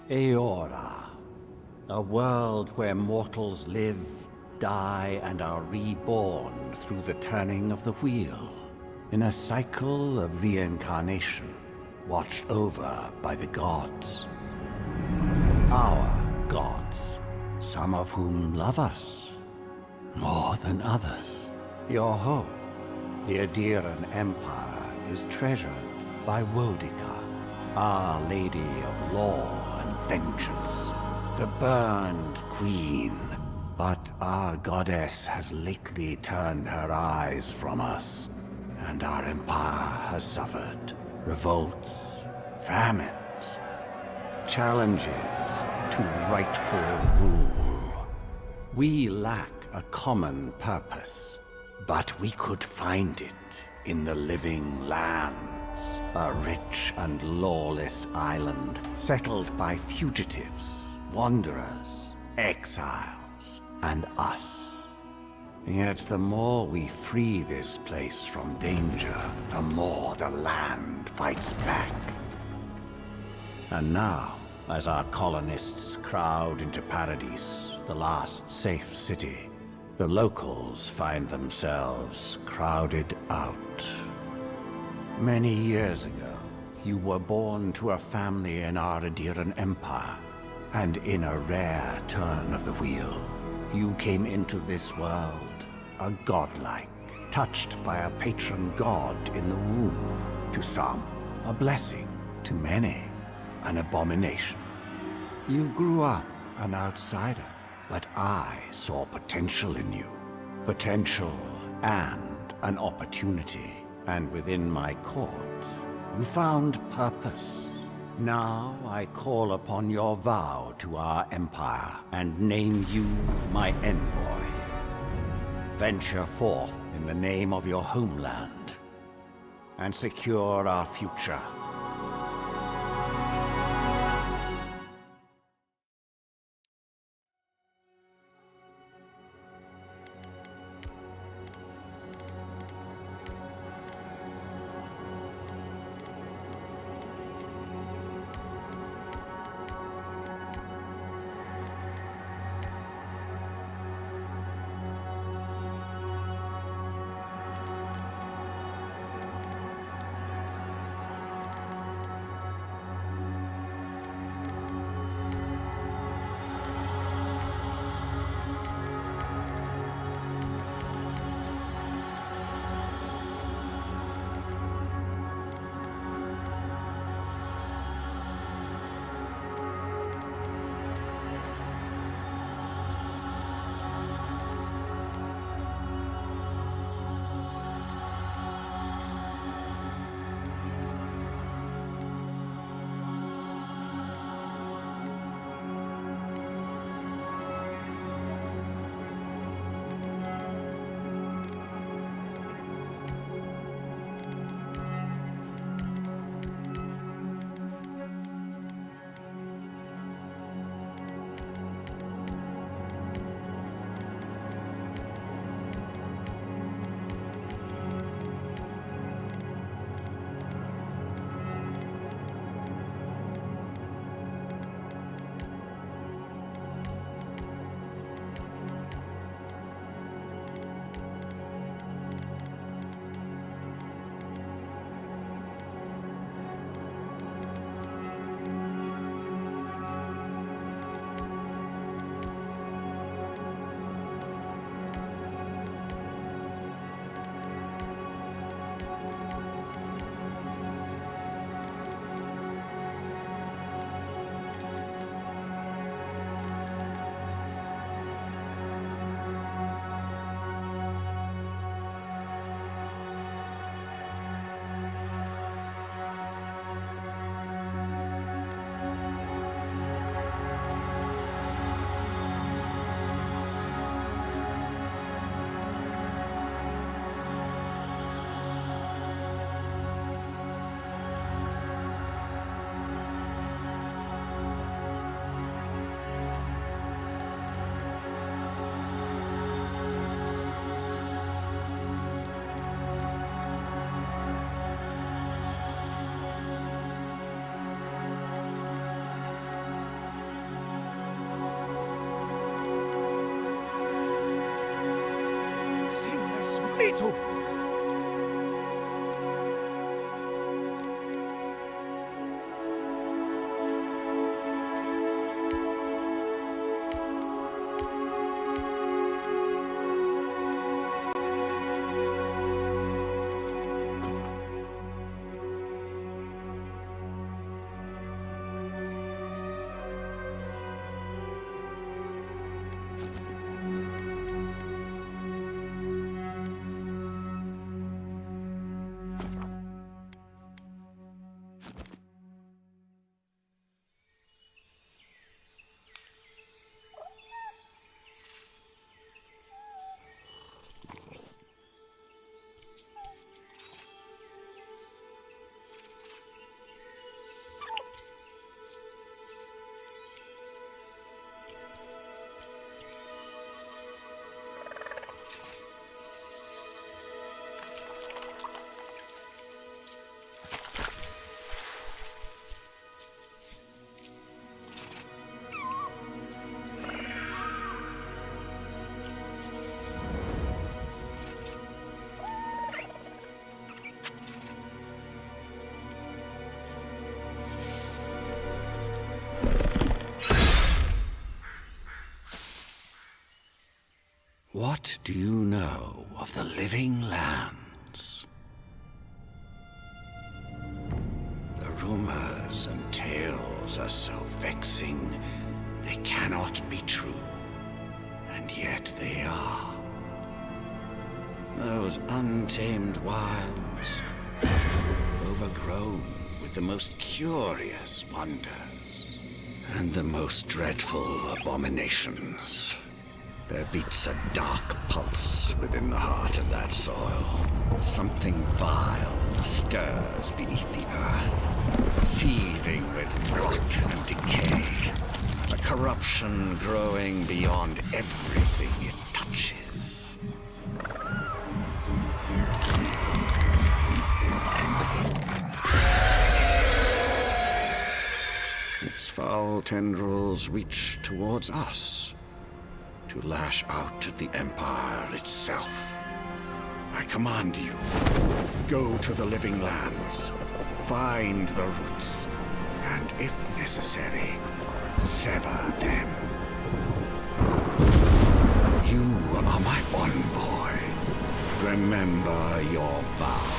Eora, a world where mortals live, die, and are reborn through the turning of the wheel, in a cycle of reincarnation, watched over by the gods. Our gods, some of whom love us more than others. Your home, the Adiran Empire, is treasured by Wodica, Our Lady of Law and Vengeance, the Burned Queen. But our goddess has lately turned her eyes from us, and our empire has suffered revolts, famines, challenges to rightful rule. We lack a common purpose, but we could find it in the living lands, a rich and lawless island settled by fugitives, wanderers, exiles, and us. Yet the more we free this place from danger, the more the land fights back. And now, as our colonists crowd into Paradise, the last safe city, the locals find themselves crowded out. Many years ago, you were born to a family in our Adiran Empire, and in a rare turn of the wheel, you came into this world, a godlike, touched by a patron god in the womb. To some, a blessing. To many, an abomination. You grew up an outsider, but I saw potential in you. Potential and an opportunity. And within my court, you found purpose. Now I call upon your vow to our empire and name you my envoy. Venture forth in the name of your homeland and secure our future. Mitu! What do you know of the living lands? The rumors and tales are so vexing, they cannot be true. And yet they are. Those untamed wilds, overgrown with the most curious wonders and the most dreadful abominations. There beats a dark pulse within the heart of that soil. Something vile stirs beneath the earth, seething with rot and decay. A corruption growing beyond everything it touches. Its foul tendrils reach towards us, to lash out at the Empire itself. I command you, go to the living lands, find the roots, and if necessary, sever them. You are my envoy. Remember your vow.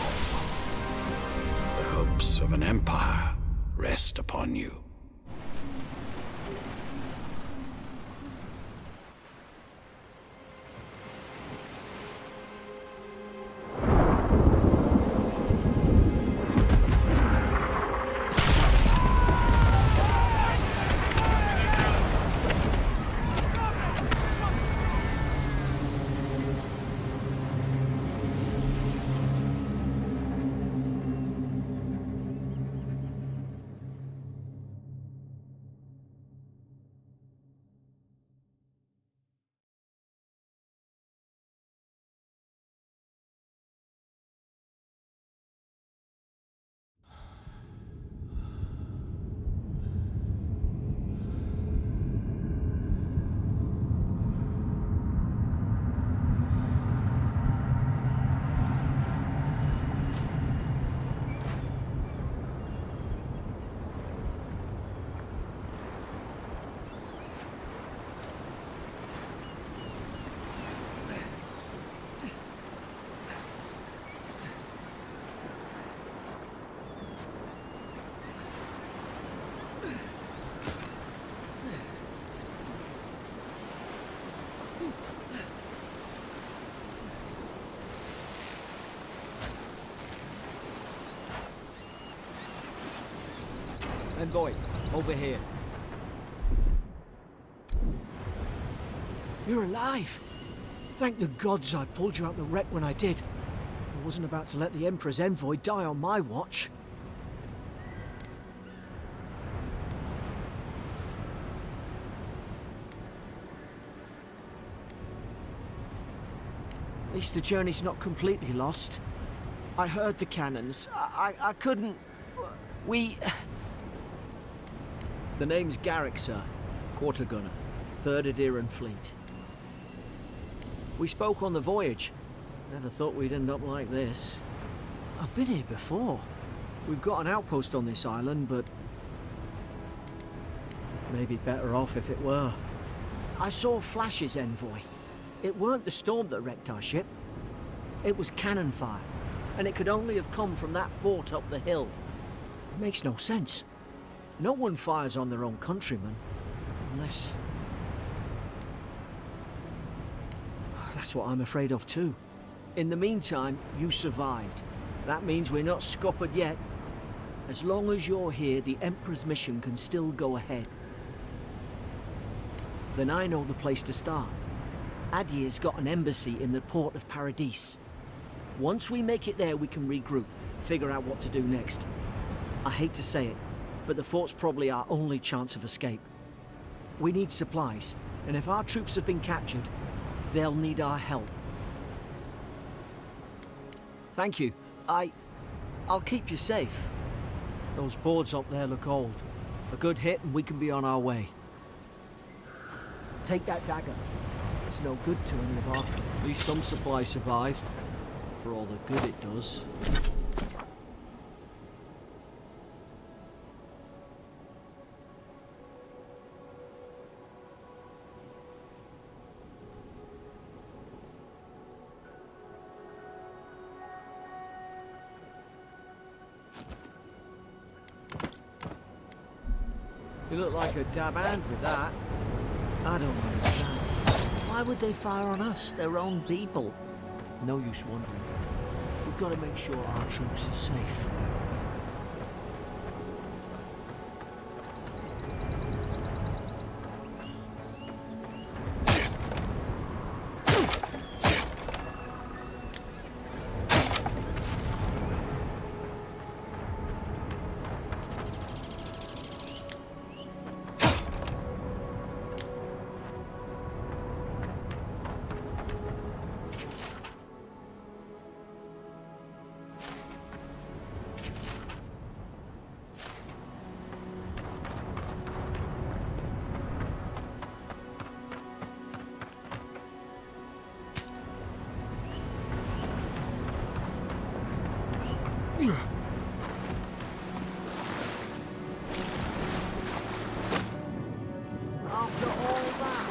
The hopes of an empire rest upon you. Envoy, over here. You're alive! Thank the gods I pulled you out the wreck when I did. I wasn't about to let the Emperor's envoy die on my watch. At least the journey's not completely lost. I heard the cannons. I couldn't... The name's Garrick, sir. Quarter gunner. 3rd Adheran Fleet. We spoke on the voyage. Never thought we'd end up like this. I've been here before. We've got an outpost on this island, but maybe better off if it were. I saw Flash's envoy. It weren't the storm that wrecked our ship. It was cannon fire, and it could only have come from that fort up the hill. It makes no sense. No one fires on their own countrymen, unless... That's what I'm afraid of too. In the meantime, you survived. That means we're not scuppered yet. As long as you're here, the Emperor's mission can still go ahead. Then I know the place to start. Adir's got an embassy in the port of Paradis. Once we make it there, we can regroup, figure out what to do next. I hate to say it, but the fort's probably our only chance of escape. We need supplies, and if our troops have been captured, they'll need our help. Thank you. I'll keep you safe. Those boards up there look old. A good hit and we can be on our way. Take that dagger. It's no good to any of our... At least some supplies survive. For all the good it does. You look like a dab hand with that. I don't understand. Why would they fire on us, their own people? No use wondering. We've got to make sure our troops are safe. After all that...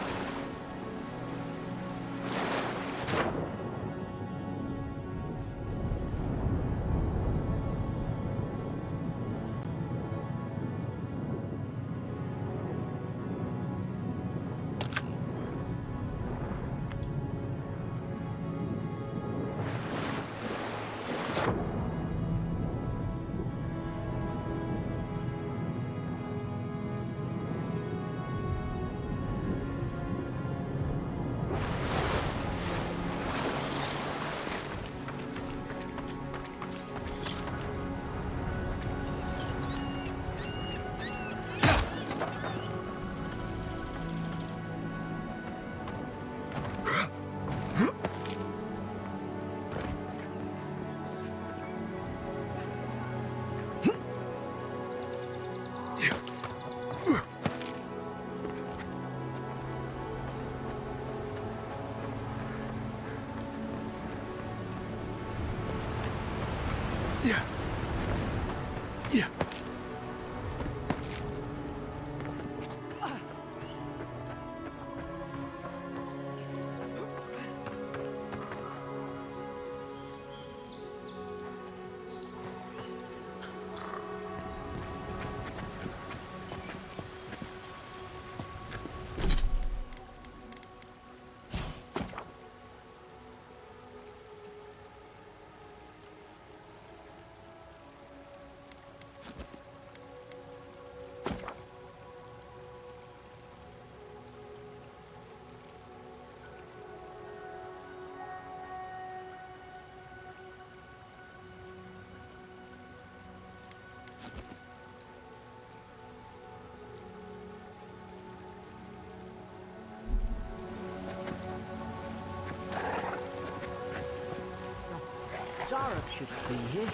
Zara should be here.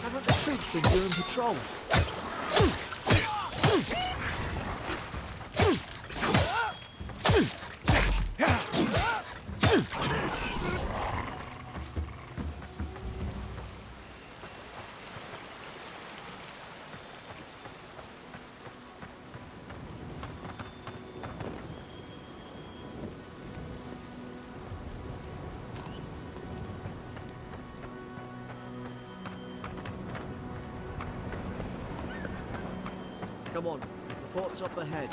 Haven't the troops been doing patrols? Come on, the fort's up ahead.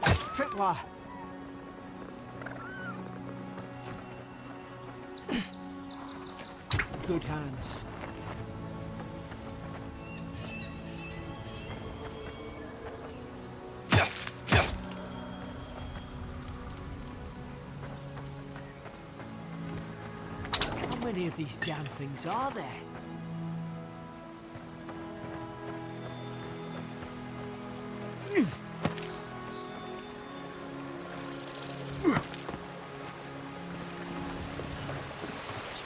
Tripwire! Good hands. How many of these damn things are there?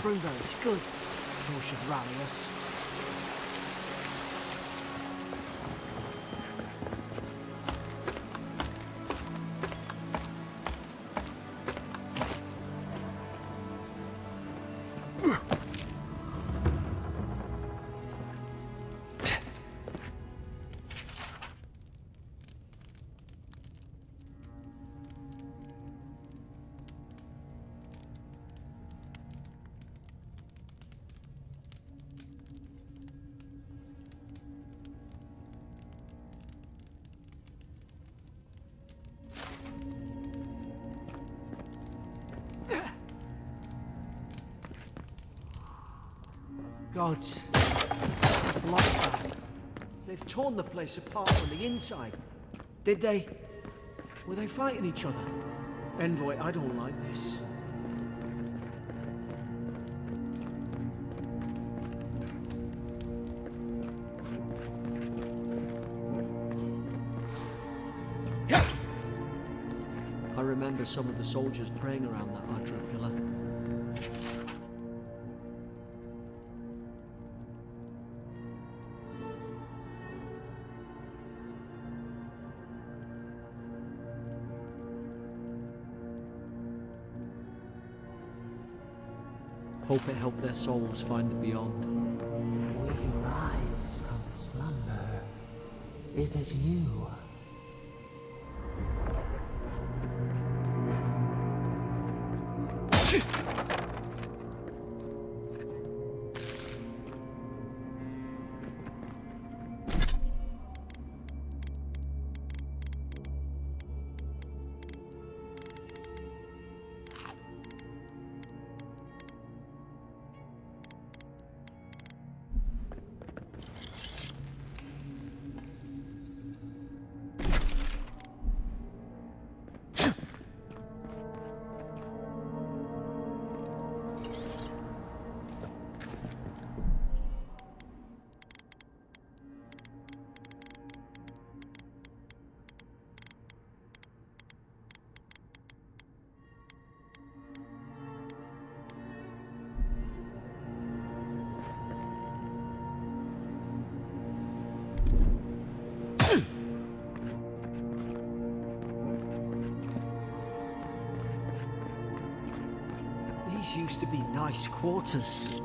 Springberries, good. Those should rally us. Gods, it's a bloodbath. They've torn the place apart on the inside. Did they? Were they fighting each other? Envoy, I don't like this. I remember some of the soldiers praying around that archer pillar. Hope it helped their souls find the beyond. We rise from slumber. Is it you? These used to be nice quarters.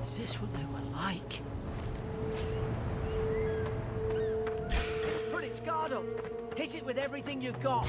Is this what they were like? Just put its guard up. Hit it with everything you've got.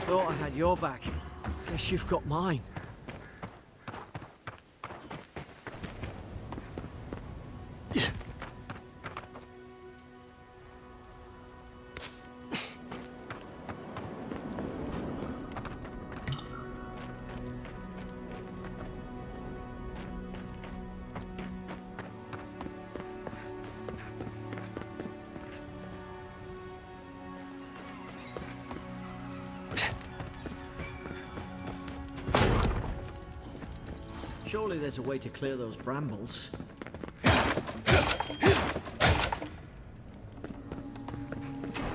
Thought I had your back. Guess you've got mine. Surely there's a way to clear those brambles.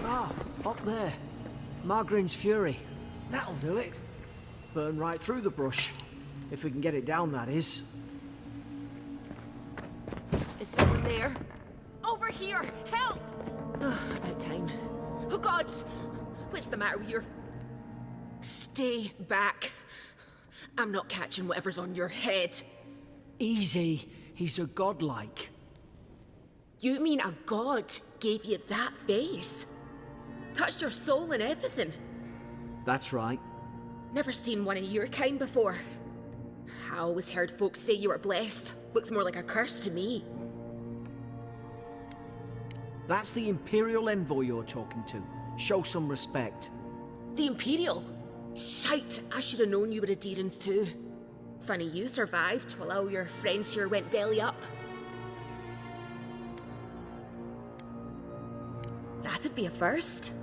Ah, up there. Margarine's Fury. That'll do it. Burn right through the brush. If we can get it down, that is. Is someone there? Over here! Help! About time. Oh, gods! What's the matter with your... Stay back. I'm not catching whatever's on your head. Easy. He's a godlike. You mean a god gave you that face? Touched your soul and everything? That's right. Never seen one of your kind before. I always heard folks say you were blessed. Looks more like a curse to me. That's the Imperial envoy you're talking to. Show some respect. The Imperial? Shite, I should have known you were Adherents too. Funny you survived while all your friends here went belly up. That'd be a first.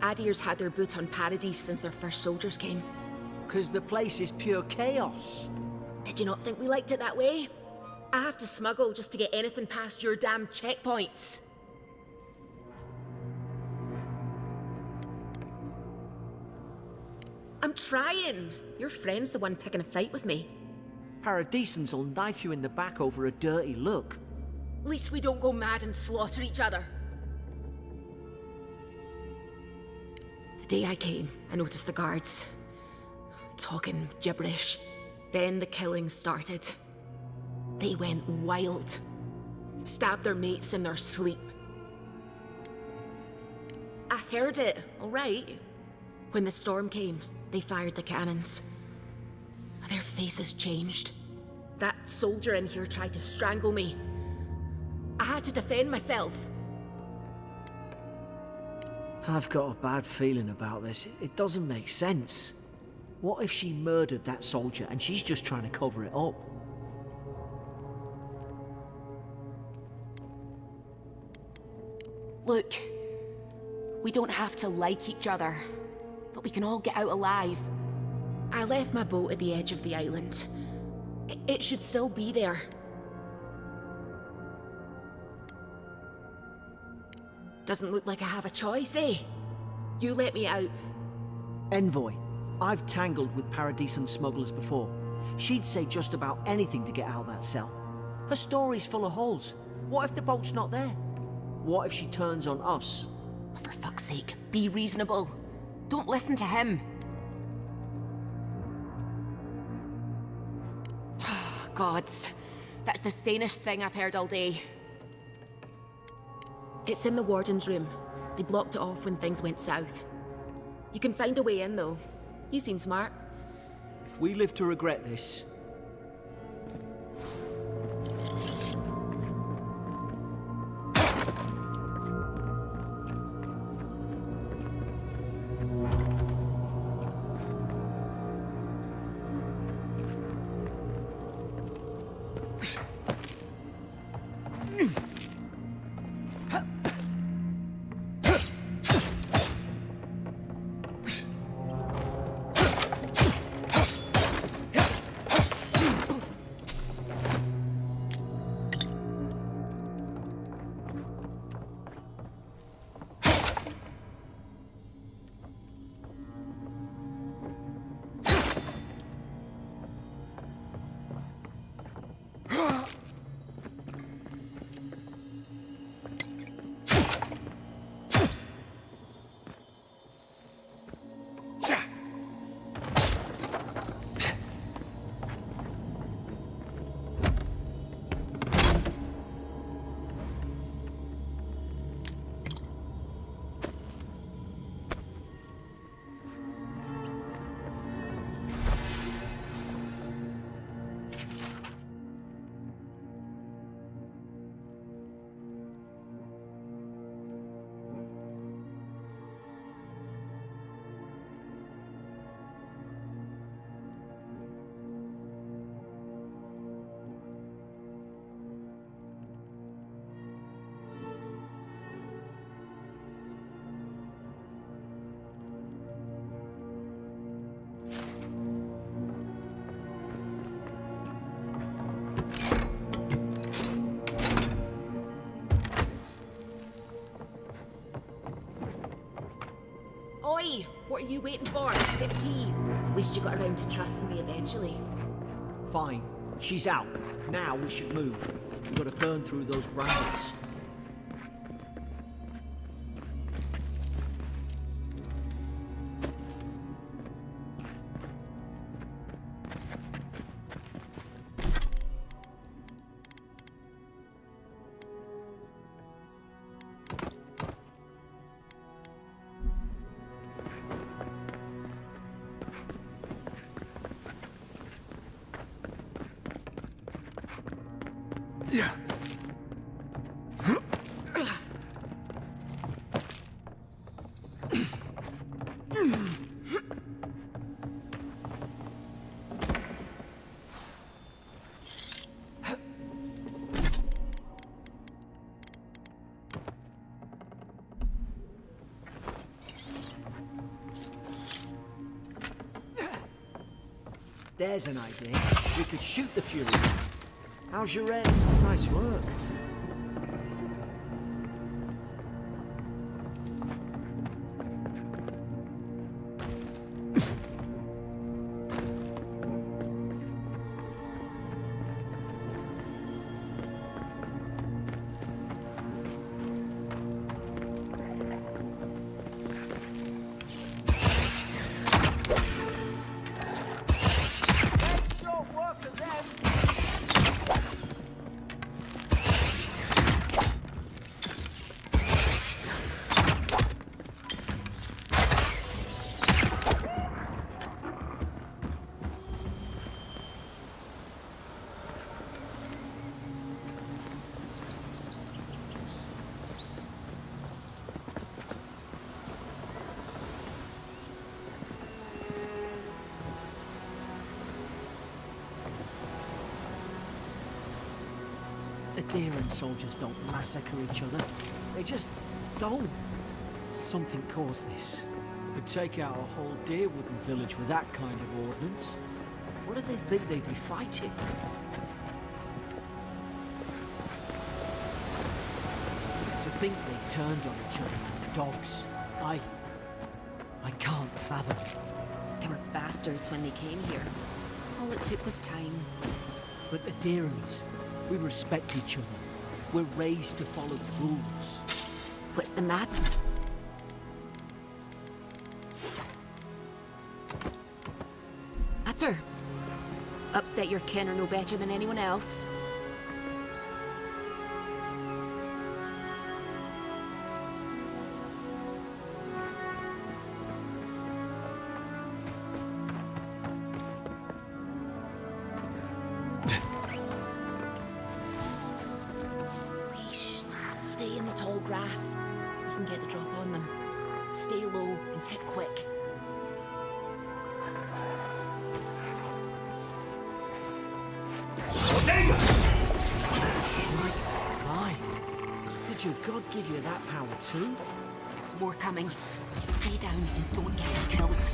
Adir's had their boot on Paradise since their first soldiers came. 'Cause the place is pure chaos. Did you not think we liked it that way? I have to smuggle just to get anything past your damn checkpoints. I'm trying. Your friend's the one picking a fight with me. Paradisans will knife you in the back over a dirty look. At least we don't go mad and slaughter each other. The day I came, I noticed the guards talking gibberish. Then the killing started. They went wild. Stabbed their mates in their sleep. I heard it, all right. When the storm came, they fired the cannons. Their faces changed. That soldier in here tried to strangle me. I had to defend myself. I've got a bad feeling about this. It doesn't make sense. What if she murdered that soldier and she's just trying to cover it up? Look, we don't have to like each other, but we can all get out alive. I left my boat at the edge of the island. It should still be there. Doesn't look like I have a choice, eh? You let me out. Envoy, I've tangled with Paradisian smugglers before. She'd say just about anything to get out of that cell. Her story's full of holes. What if the boat's not there? What if she turns on us? For fuck's sake, be reasonable. Don't listen to him. Gods, that's the sanest thing I've heard all day. It's in the warden's room. They blocked it off when things went south. You can find a way in, though. You seem smart. If we live to regret this... Oi! What are you waiting for? Get the key. At least you got around to trusting me eventually. Fine. She's out. Now we should move. We've got to burn through those brambles. Yeah. There's an idea. We could shoot the Fury. How's your end? Nice work. The Deeren soldiers don't massacre each other. They just Don't. Something caused this. Could take out a whole deer-wooden village with that kind of ordnance. What did they think they'd be fighting? To think they turned on each other like dogs. I can't fathom it. They were bastards when they came here. All it took was time. But Adherents, we respect each other. We're raised to follow the rules. What's the matter? Matter? Upset your kin are no better than anyone else. Stay in the tall grass. We can get the drop on them. Stay low and tick quick. My, did your god give you that power too? More coming. Stay down and don't get killed.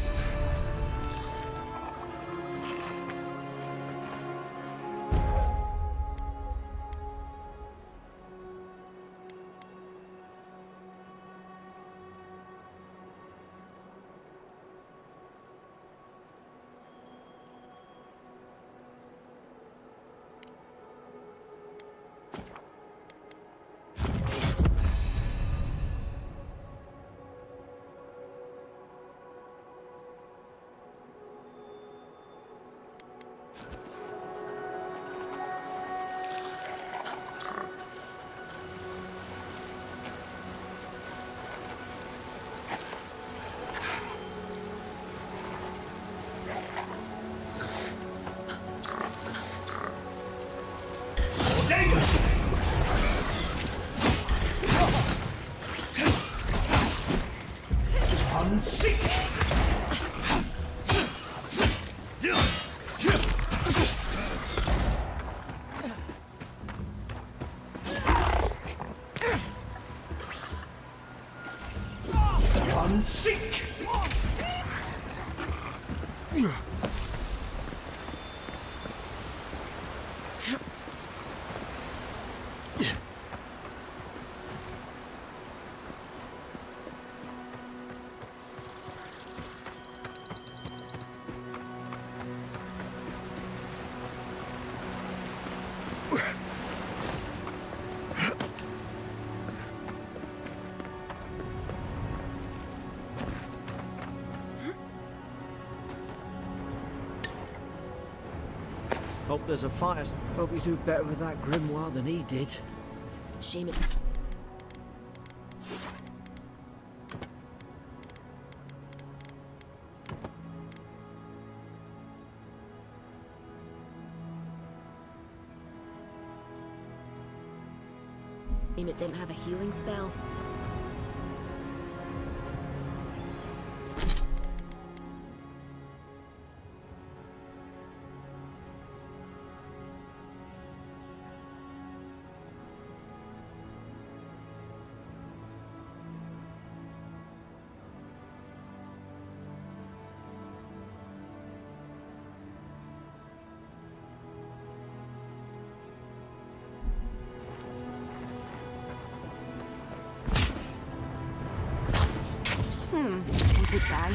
Hope there's a fire. Hope you do better with that grimoire than he did. Shame it. Shame it didn't have a healing spell. Was it dry?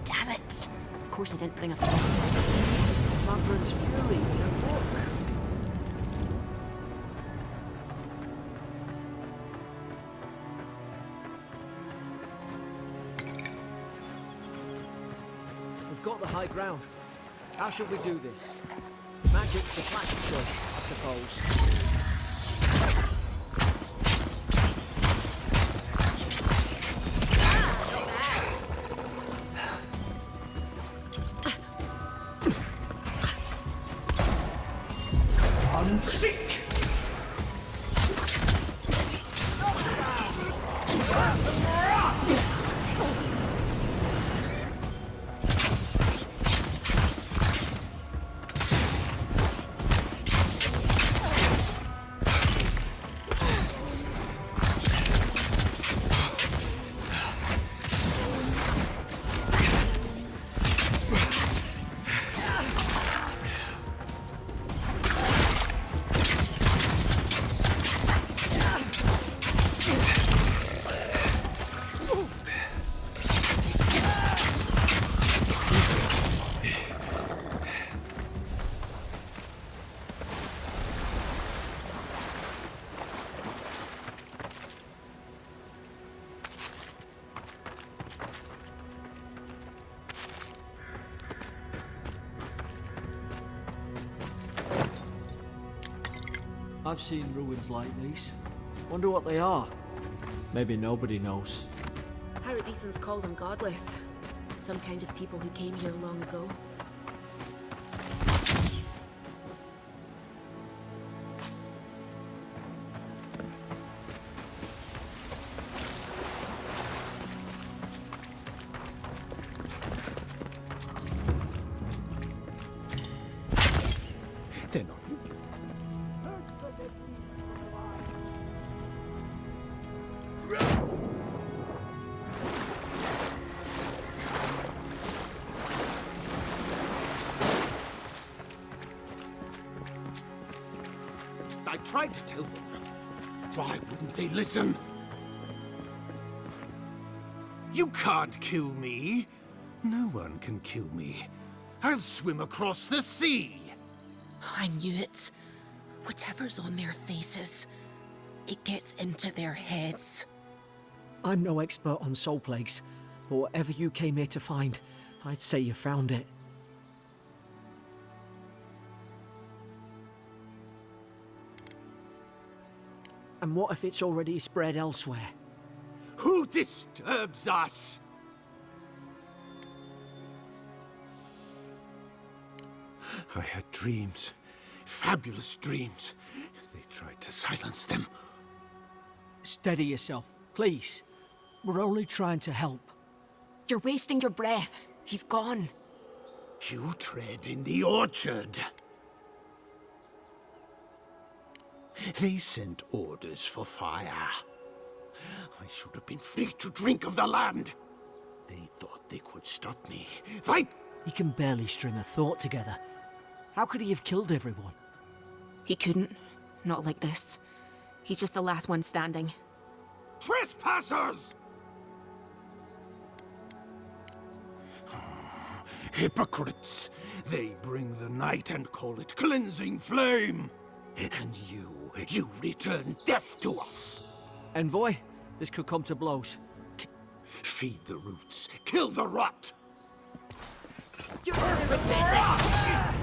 Damn it! Of course I didn't bring a flashlight. Mother's fury in a book. We've got the high ground. How should we do this? Magic's the classic choice, I suppose. I've seen ruins like these. Wonder what they are. Maybe nobody knows. Paradisans call them godless. Some kind of people who came here long ago. They're not. I tried to tell them. Why wouldn't they listen? You can't kill me. No one can kill me. I'll swim across the sea. I knew it. Whatever's on their faces, it gets into their heads. I'm no expert on soul plagues, but whatever you came here to find, I'd say you found it. And what if it's already spread elsewhere? Who disturbs us? I had dreams. Fabulous dreams. They tried to silence them. Steady yourself, please. We're only trying to help. You're wasting your breath. He's gone. You tread in the orchard. They sent orders for fire. I should have been free to drink of the land. They thought they could stop me. Fight! He can barely string a thought together. How could he have killed everyone? He couldn't. Not like this. He's just the last one standing. Trespassers! Hypocrites! They bring the night and call it cleansing flame. And you return death to us. Envoy, this could come to blows. Feed the roots, kill the rot. You're pathetic!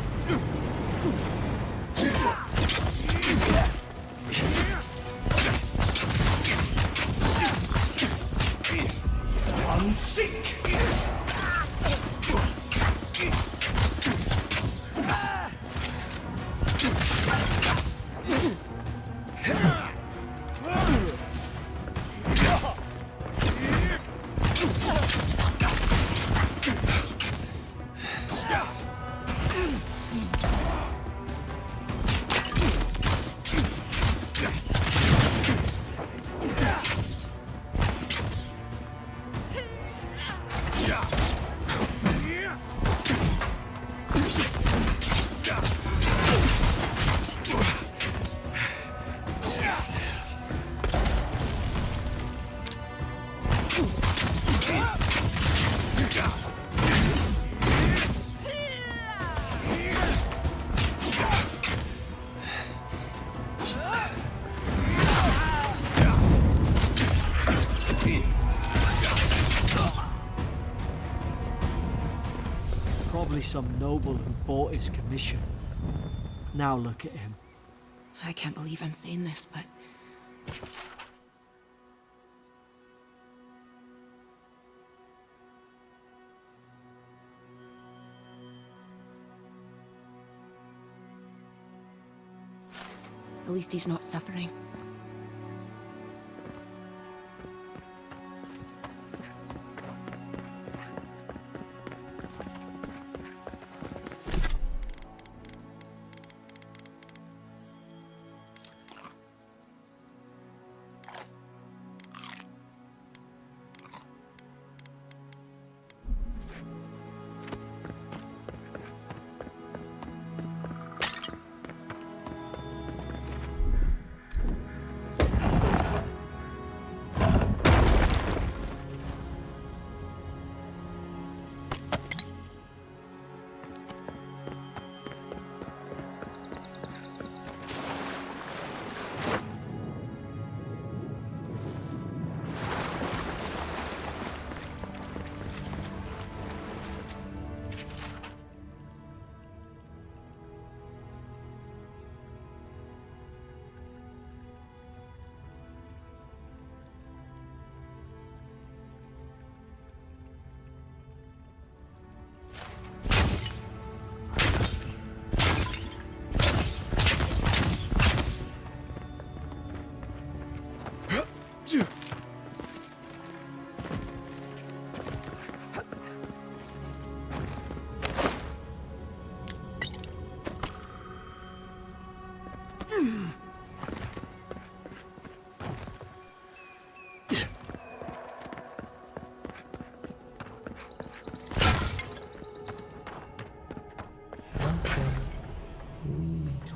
Unseek! Probably some noble who bought his commission. Now look at him. I can't believe I'm saying this, but... at least he's not suffering.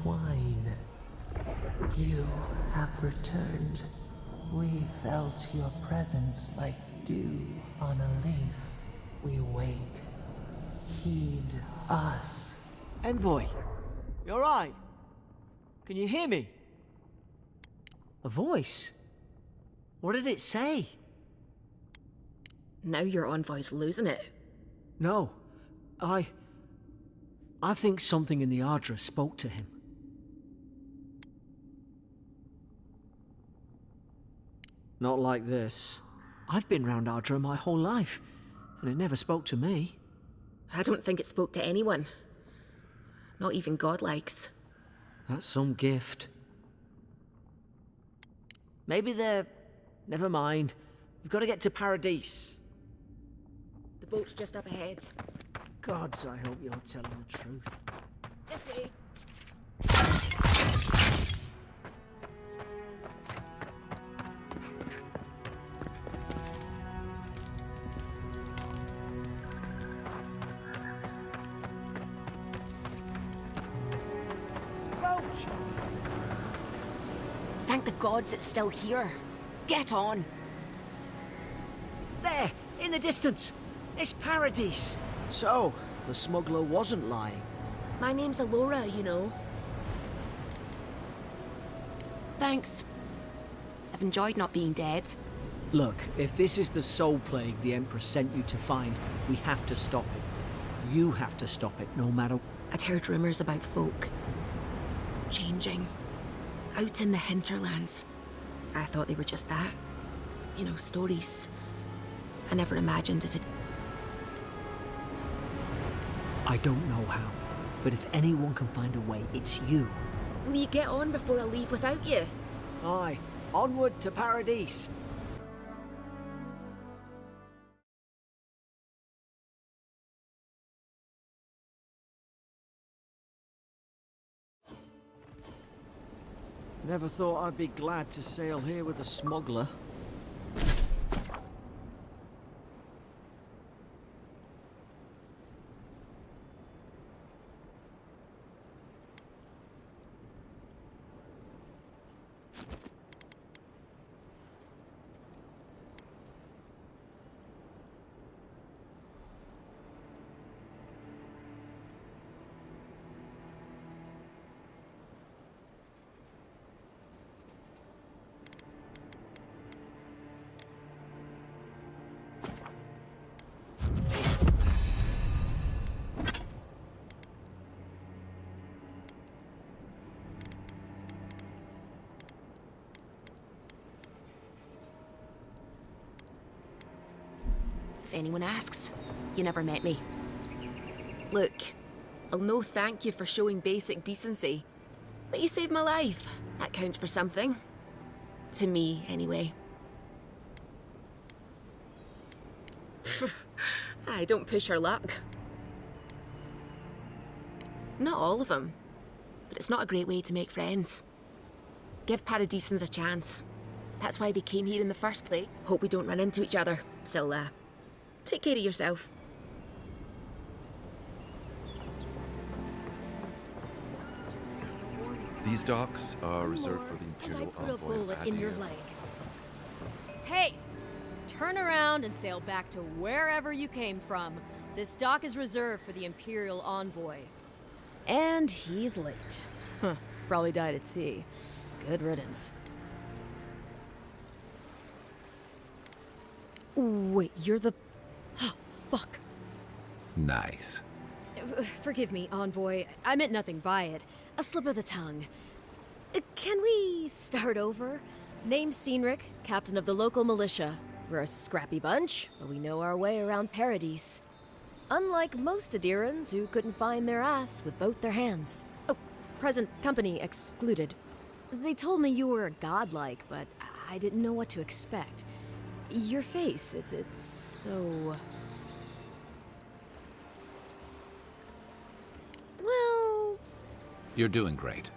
twine. You have returned. We felt your presence like dew on a leaf. We wait. Heed us. Envoy, you alright? Can you hear me? A voice? What did it say? Now your envoy's losing it. No, I think something in the Ardra spoke to him. Not like this. I've been round Ardra my whole life, and it never spoke to me. I don't think it spoke to anyone. Not even godlikes. That's some gift. Maybe they're... Never mind. We've got to get to Paradise. The boat's just up ahead. Gods, I hope you're telling the truth. This way. Thank the gods it's still here. Get on. There, in the distance. It's Paradise. So, the smuggler wasn't lying. My name's Alora, you know. Thanks. I've enjoyed not being dead. Look, if this is the soul plague the Emperor sent you to find, we have to stop it. You have to stop it, no matter... I'd heard rumors about folk changing out in the hinterlands. I thought they were just that. You know, stories. I never imagined it. I don't know how, but if anyone can find a way, it's you. Will you get on before I leave without you? Aye, onward to Paradise. Never thought I'd be glad to sail here with a smuggler. If anyone asks, you never met me. Look, I'll no thank you for showing basic decency, but you saved my life. That counts for something. To me, anyway. I don't push her luck. Not all of them, but it's not a great way to make friends. Give Paradisans a chance. That's why they came here in the first place. Hope we don't run into each other. Still, take care of yourself. These docks are reserved for the Imperial And I put a envoy bullet in your Adia. leg. Hey! Turn around and sail back to wherever you came from. This dock is reserved for the Imperial envoy. And he's late. Huh. Probably died at sea. Good riddance. Wait, you're the... Oh, fuck. Nice. Forgive me, envoy. I meant nothing by it. A slip of the tongue. Can we start over? Name's Cynric, captain of the local militia. We're a scrappy bunch, but we know our way around Paradise. Unlike most Adirans who couldn't find their ass with both their hands. Oh, present company excluded. They told me you were godlike, but I didn't know what to expect. Your face, it's so... Well... You're doing great.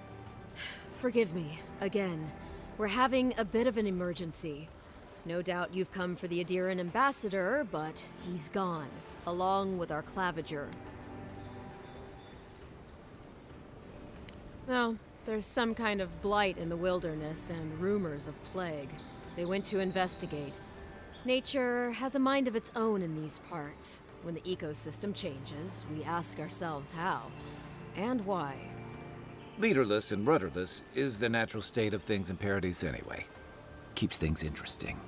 Forgive me, again. We're having a bit of an emergency. No doubt you've come for the Adiran ambassador, but he's gone, along with our claviger. Well, there's some kind of blight in the wilderness and rumors of plague. They went to investigate. Nature has a mind of its own in these parts. When the ecosystem changes, we ask ourselves how and why. Leaderless and rudderless is the natural state of things in Paradise anyway. Keeps things interesting.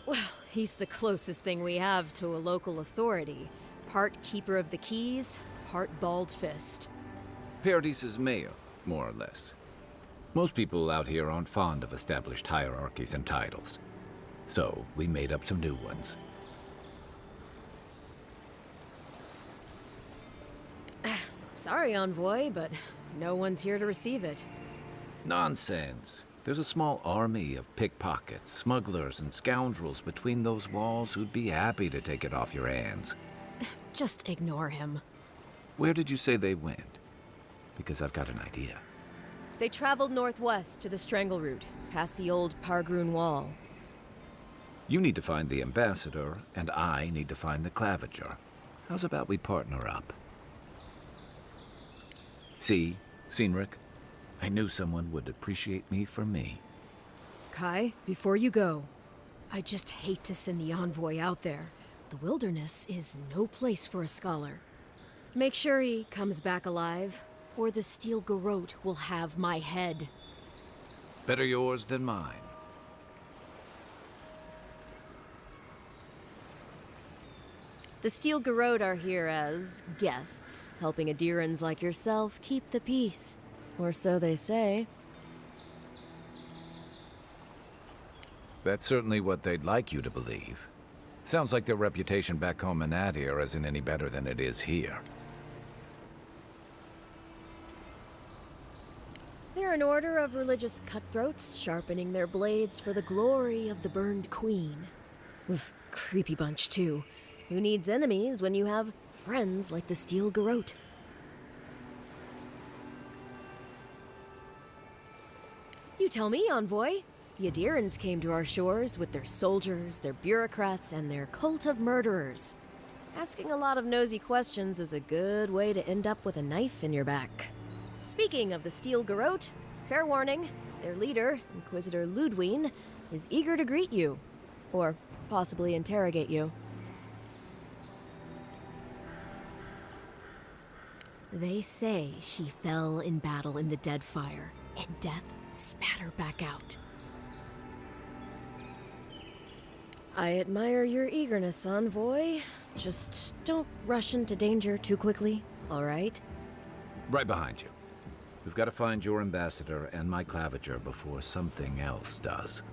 Well, he's the closest thing we have to a local authority. Part keeper of the keys, part bald fist. Paradise's mayor, more or less. Most people out here aren't fond of established hierarchies and titles. So, we made up some new ones. Sorry, Envoy, but no one's here to receive it. Nonsense. There's a small army of pickpockets, smugglers, and scoundrels between those walls who'd be happy to take it off your hands. Just ignore him. Where did you say they went? Because I've got an idea. They traveled northwest to the Strangle Route, past the old Pargroon Wall. You need to find the ambassador, and I need to find the claviger. How's about we partner up? See, Cynric? I knew someone would appreciate me for me. Kai, before you go, I just hate to send the Envoy out there. The wilderness is no place for a scholar. Make sure he comes back alive, or the Steel Garrote will have my head. Better yours than mine. The Steel Garrote are here as guests, helping Adirans like yourself keep the peace. Or so they say. That's certainly what they'd like you to believe. Sounds like their reputation back home in Adir isn't any better than it is here. They're an order of religious cutthroats, sharpening their blades for the glory of the burned queen. Oof, creepy bunch, too. Who needs enemies when you have friends like the Steel Garrote? You tell me, Envoy. The Adirans came to our shores with their soldiers, their bureaucrats, and their cult of murderers. Asking a lot of nosy questions is a good way to end up with a knife in your back. Speaking of the Steel Garrote, fair warning, their leader, Inquisitor Ludwine, is eager to greet you. Or possibly interrogate you. They say she fell in battle in the Deadfire, and death spat her back out. I admire your eagerness, Envoy. Just don't rush into danger too quickly, all right? Right behind you. We've got to find your ambassador and my claviger before something else does.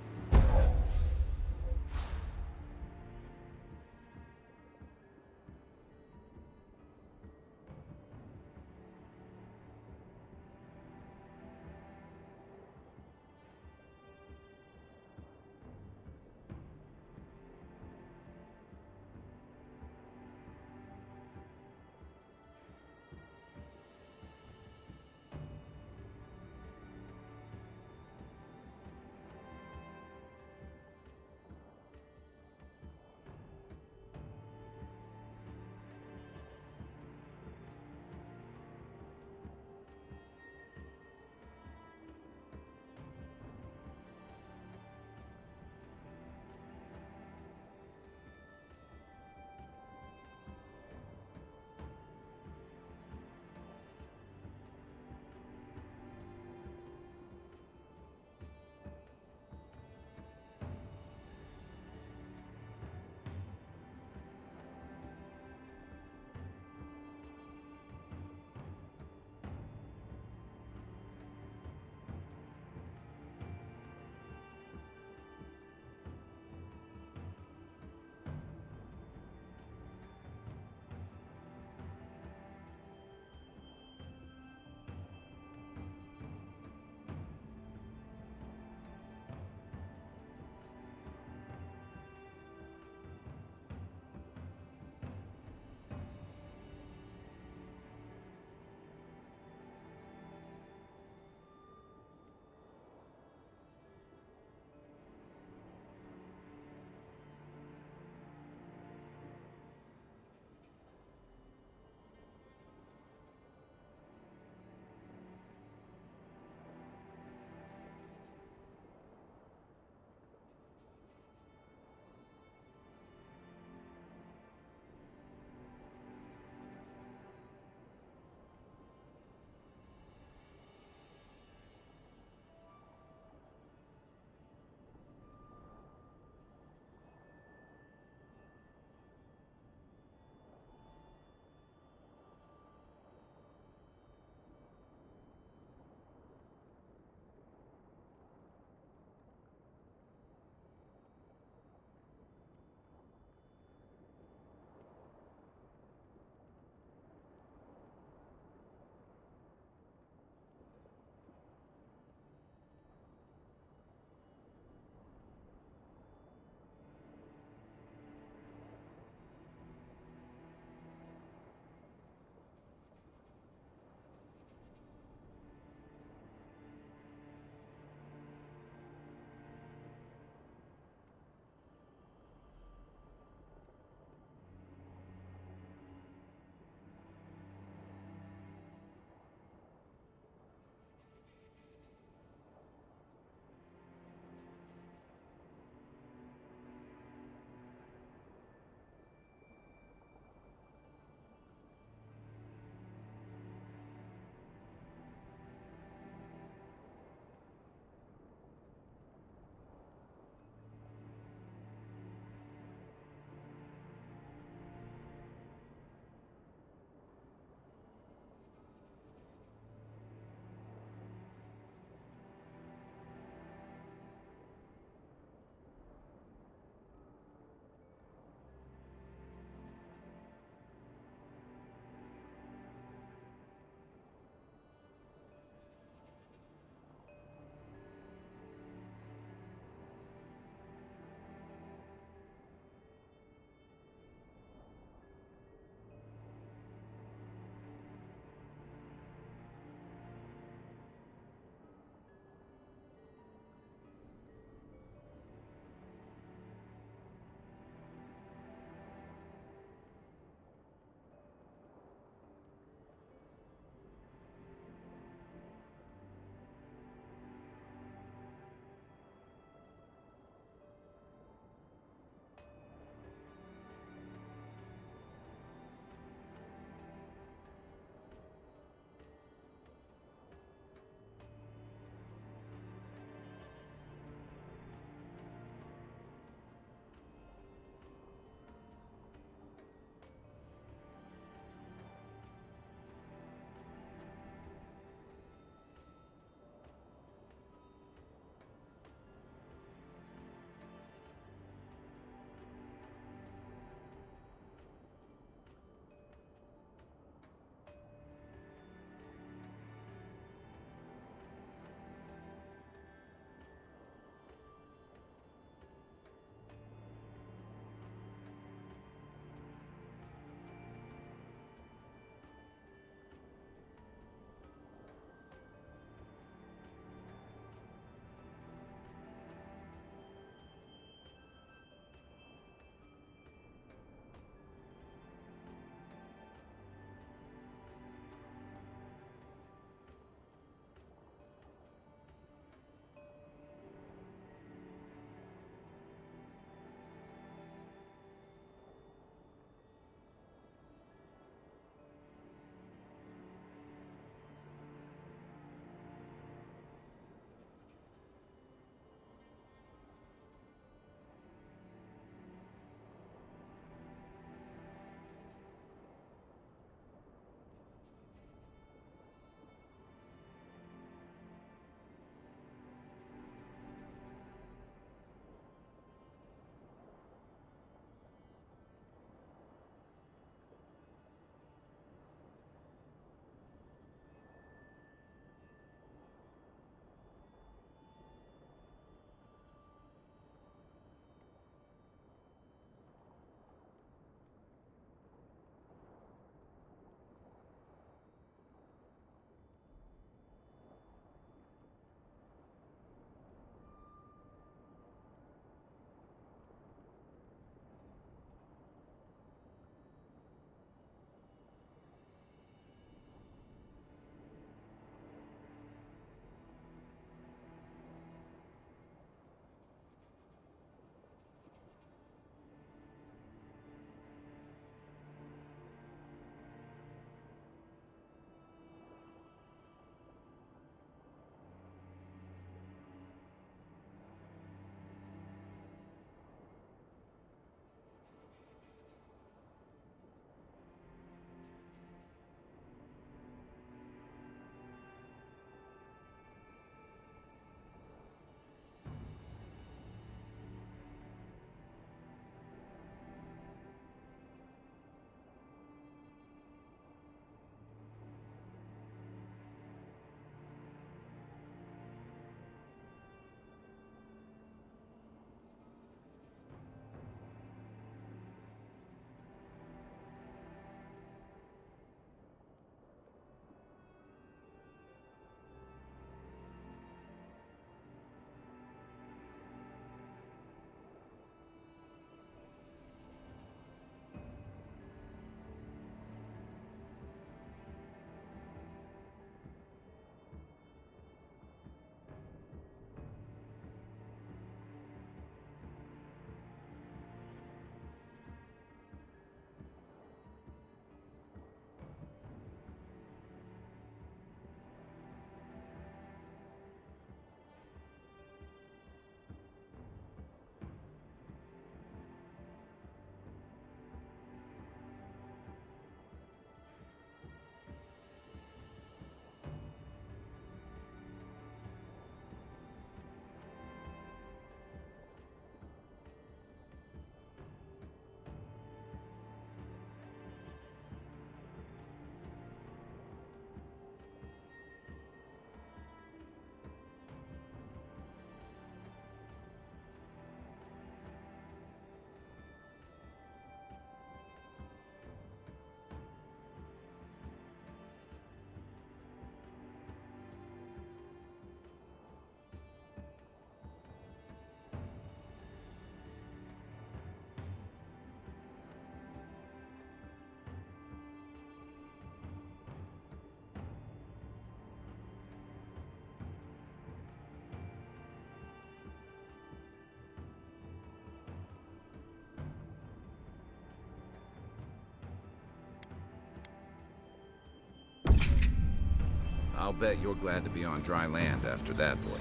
I'll bet you're glad to be on dry land after that voyage.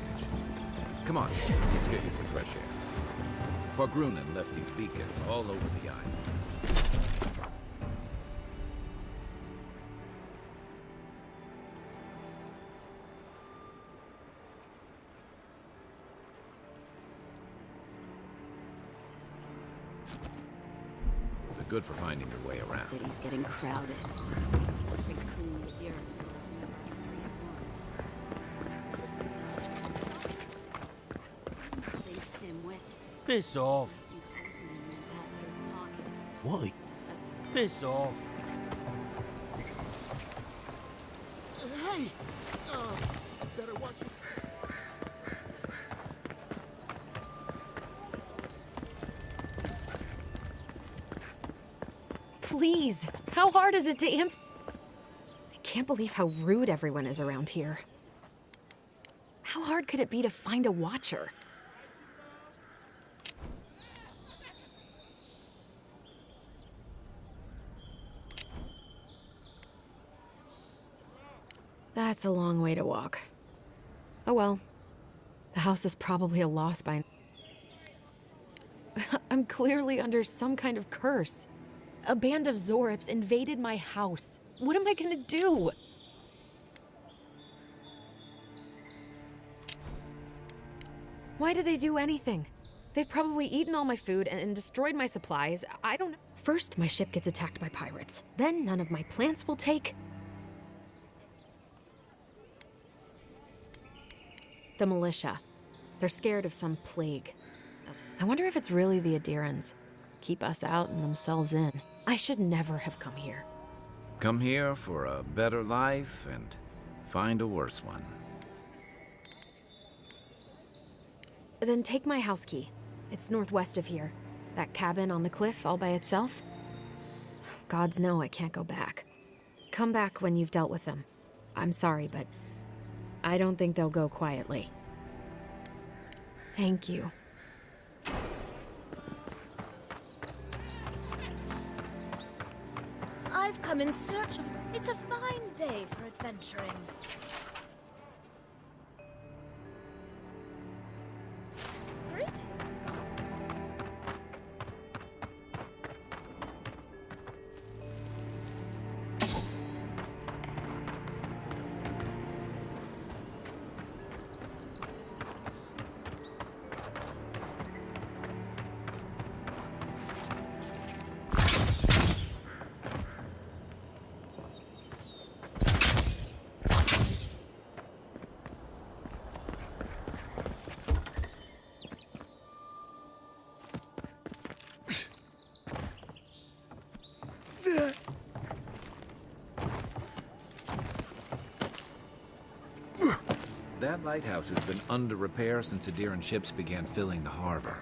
Come on, let's get you some fresh air. Bargrunen left these beacons all over the island. They're good for finding your way The around. city's getting crowded. Pretty soon the Adherents will have Chased him with Piss off. poison in Lancaster's pocket. Why? Piss off. Hey! Better watch it. Please, how hard is it to answer? I can't believe how rude everyone is around here. How hard could it be to find a watcher? That's a long way to walk. Oh well. The house is probably a loss by now. I'm clearly under some kind of curse. A band of Zorips invaded my house. What am I gonna do? Why did they do anything? They've probably eaten all my food and destroyed my supplies. I don't know. First, my ship gets attacked by pirates. Then none of my plants will take. The militia. They're scared of some plague. I wonder if it's really the Adherents. Keep us out and themselves in. I should never have come here. Come here for a better life and find a worse one. Then take my house key. It's northwest of here. That cabin on the cliff all by itself. Gods know I can't go back. Come back when you've dealt with them. I'm sorry, but I don't think they'll go quietly. Thank you. I've come in search of... It's a fine day for adventuring. Greetings, That lighthouse has been under repair since Adherent ships began filling the harbor.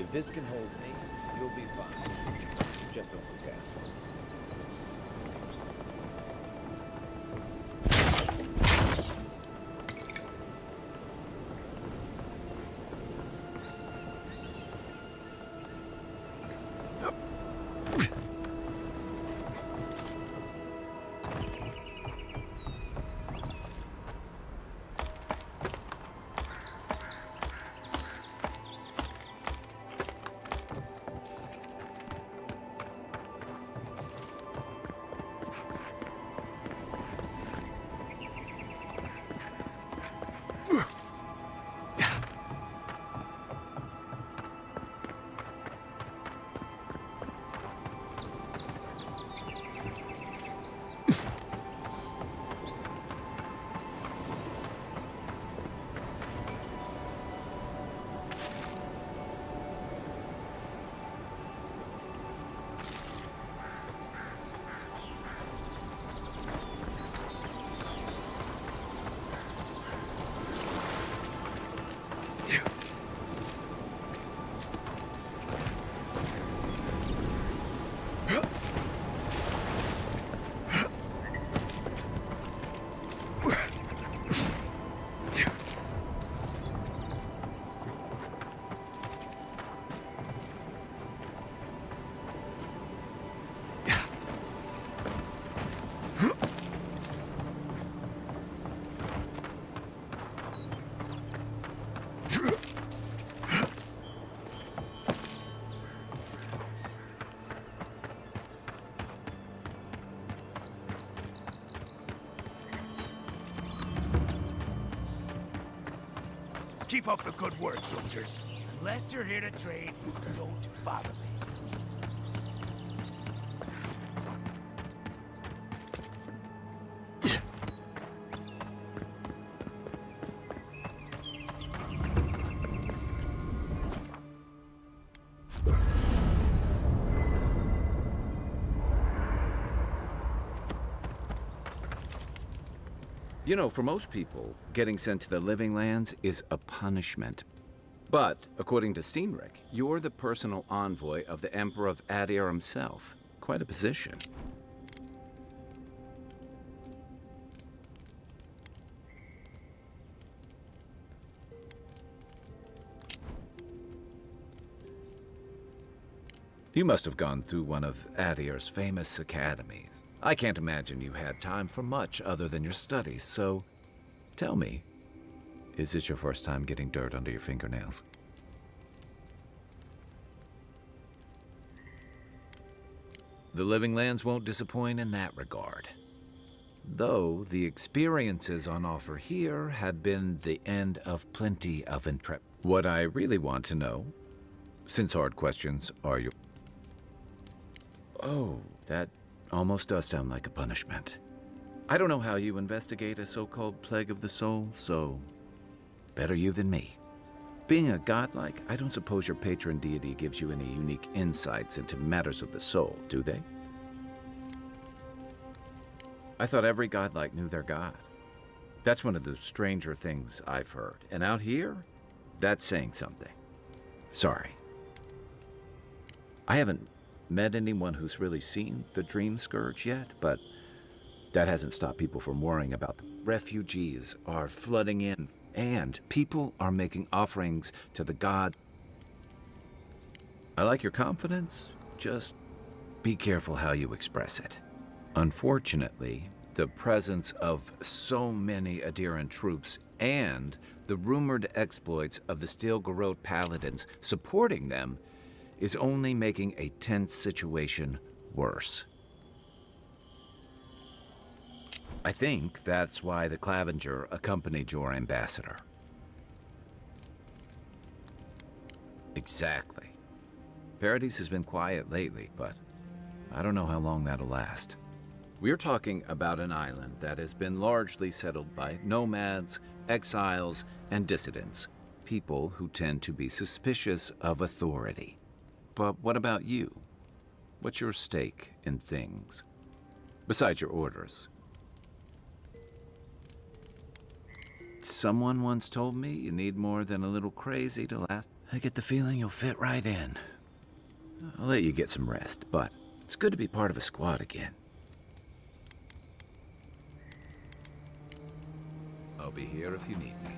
If this can hold me, you'll be fine. Just don't forget. Keep up the good work, soldiers. Unless you're here to trade, don't bother me. You know, for most people, getting sent to the Living Lands is a punishment. But, according to Cynric, you're the personal envoy of the Emperor of Adir himself. Quite a position. You must have gone through one of Adir's famous academies. I can't imagine you had time for much other than your studies, so tell me, is this your first time getting dirt under your fingernails? The Living Lands won't disappoint in that regard. Though the experiences on offer here have been the end of plenty of intrepid. What I really want to know, since hard questions are your... Oh, that almost does sound like a punishment. I don't know how you investigate a so-called plague of the soul, so better you than me. Being a godlike, I don't suppose your patron deity gives you any unique insights into matters of the soul, do they? I thought every godlike knew their god. That's one of the stranger things I've heard. And out here, that's saying something. Sorry. I haven't met anyone who's really seen the Dream Scourge yet, but that hasn't stopped people from worrying about them. Refugees are flooding in, and people are making offerings to the god. I like your confidence, just be careful how you express it. Unfortunately, the presence of so many Adiran troops and the rumored exploits of the Steel Garrote Paladins supporting them is only making a tense situation worse. I think that's why the Clavenger accompanied your ambassador. Exactly. Paradise has been quiet lately, but I don't know how long that'll last. We're talking about an island that has been largely settled by nomads, exiles, and dissidents, people who tend to be suspicious of authority. But what about you? What's your stake in things? Besides your orders. Someone once told me you need more than a little crazy to last. I get the feeling you'll fit right in. I'll let you get some rest, but it's good to be part of a squad again. I'll be here if you need me.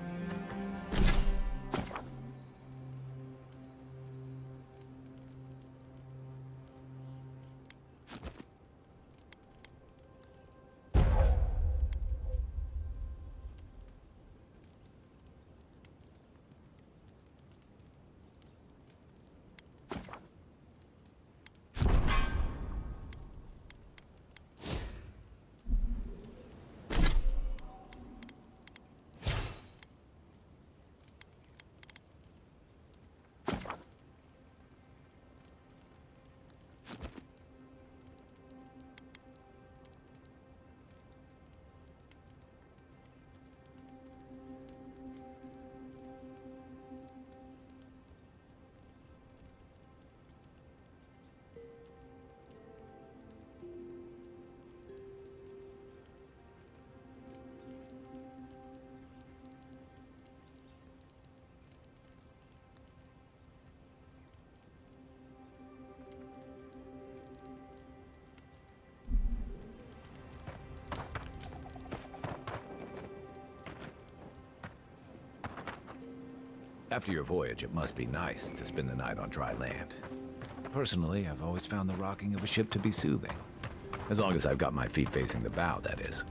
After your voyage, it must be nice to spend the night on dry land. Personally, I've always found the rocking of a ship to be soothing. As long as I've got my feet facing the bow, that is.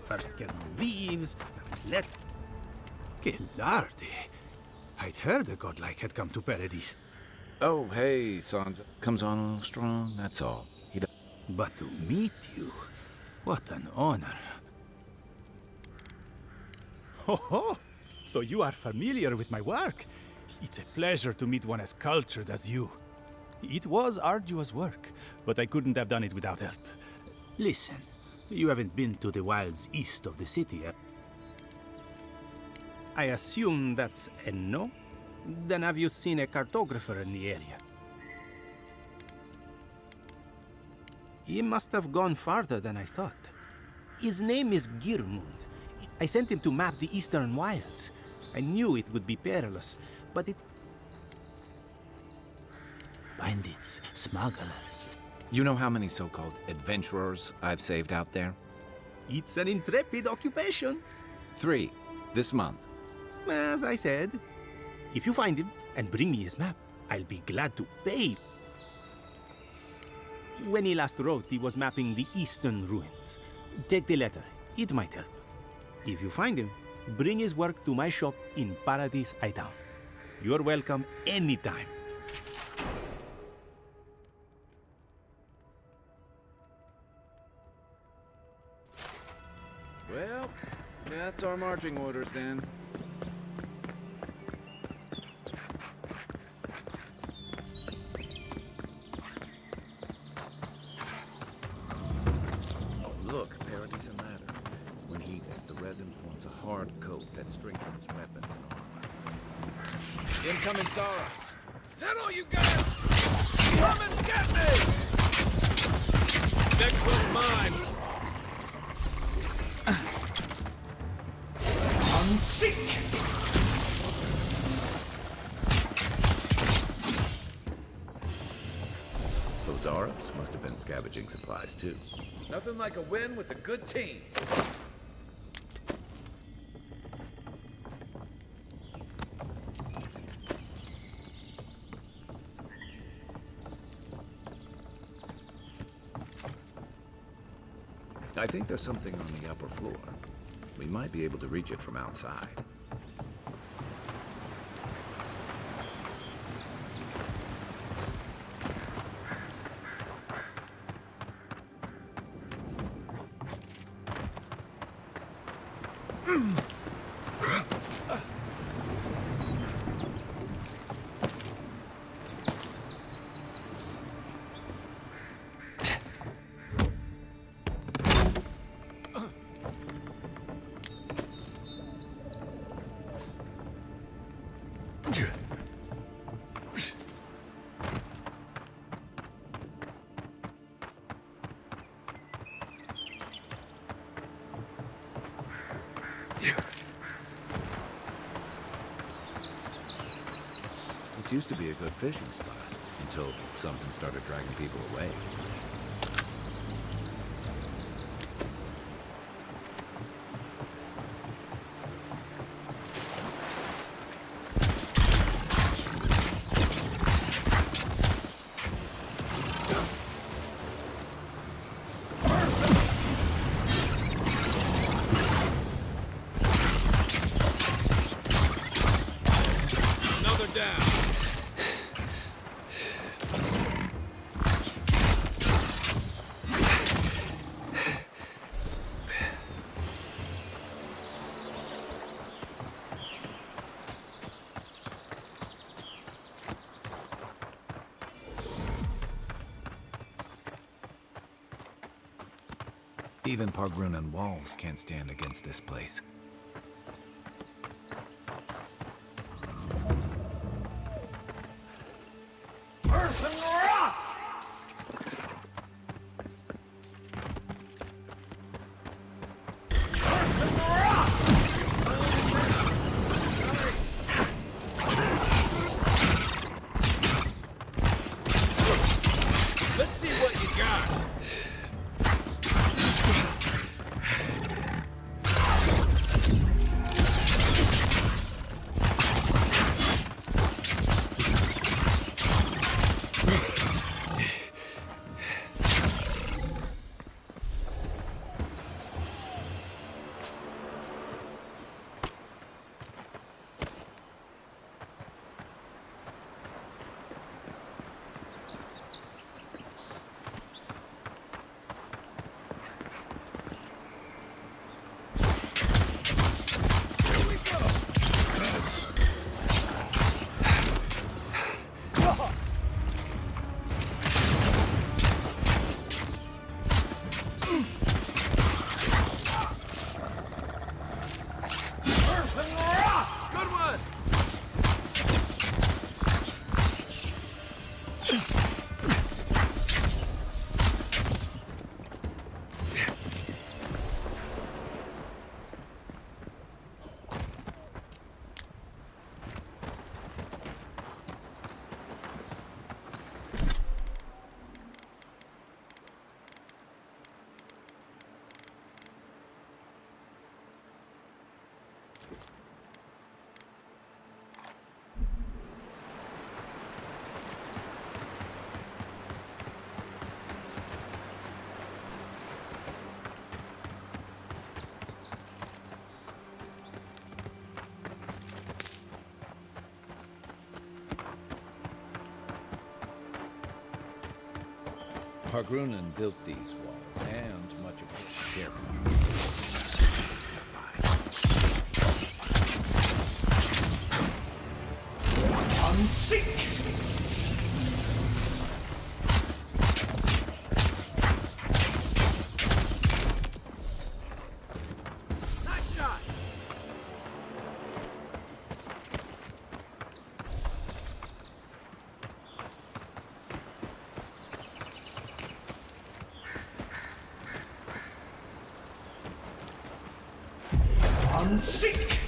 First get leaves, let... Que larde! I'd heard a godlike had come to Paradise. Oh, hey, Sansa. Comes on a little strong, that's all. But to meet you, what an honor. Ho ho! So you are familiar with my work? It's a pleasure to meet one as cultured as you. It was arduous work, but I couldn't have done it without help. Listen, you haven't been to the wilds east of the city yet. I assume that's a no? Then have you seen a cartographer in the area? He must have gone farther than I thought. His name is Girmund. I sent him to map the eastern wilds. I knew it would be perilous, but it... Bandits, smugglers... You know how many so-called adventurers I've saved out there? It's an intrepid occupation. 3, this month. As I said, if you find him and bring me his map, I'll be glad to pay. When he last wrote, he was mapping the eastern ruins. Take the letter, it might help. If you find him, bring his work to my shop in Paradise Town. You're welcome anytime. Well, that's our marching orders then. Oh, look, Paradise and ladder. When heated, the resin forms a hard coat that strengthens weapons and armor. Incoming Sauron! Is that all you got? Come and get me! Next one's mine! Unseek! Those Arabs must have been scavenging supplies too. Nothing like a win with a good team. I think there's something on the upper floor. We might be able to reach it from outside. This used to be a good fishing spot, until something started dragging people away. Another down. Even Pargrunan walls can't stand against this place. Let's see what you got. Hargrunnen built these walls, and much of it built. Unseek! Nice shot! Unseek!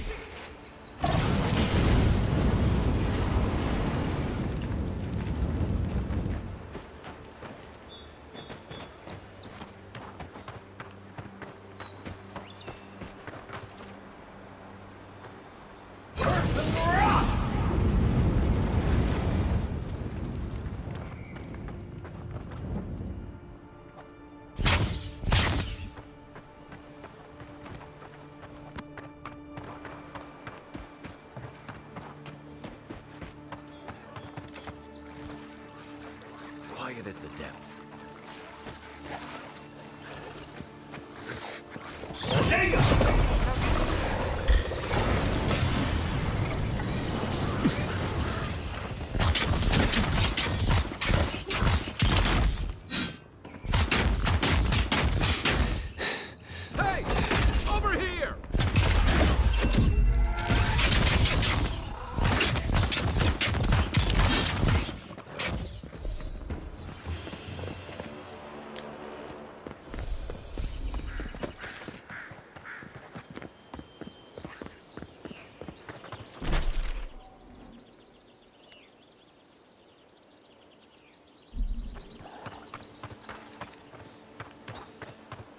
Quiet as the depths. Hey! Over here!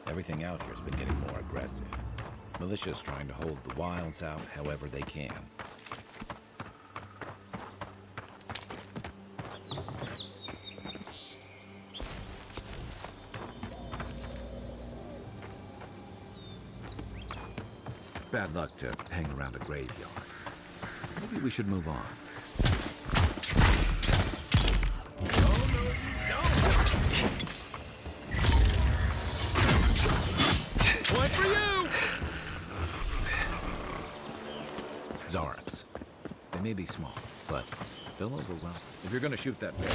Everything out here's been getting more aggressive. Militia's trying to hold the wilds out however they can. Bad luck to hang around a graveyard. Maybe we should move on. Point for you! Zarps. They may be small, but they'll overwhelm. If you're gonna shoot that bear,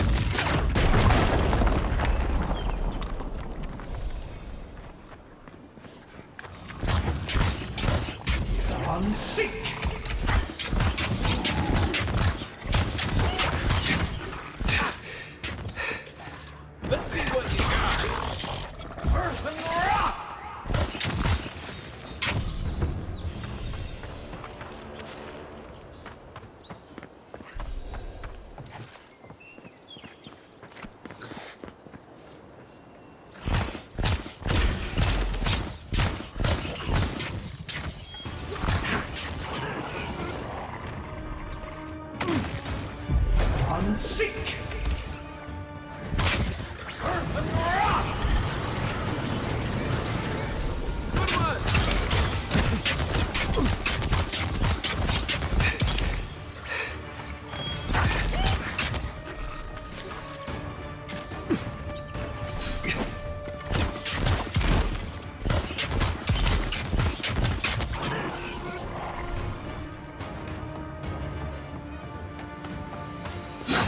Unseek! Let's see what you got! Earth and rock! Unseek! Earth and rock!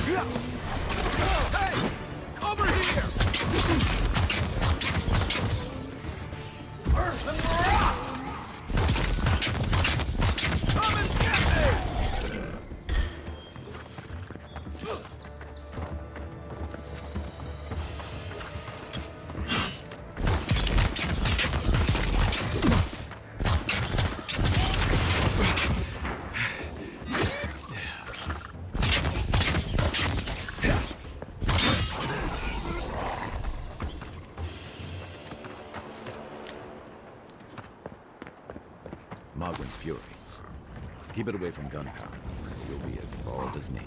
Good one! Hey! Over here! Earth and rock! Come and get me! Mogwin's fury. Keep it away from gunpowder. You'll be as bald as me.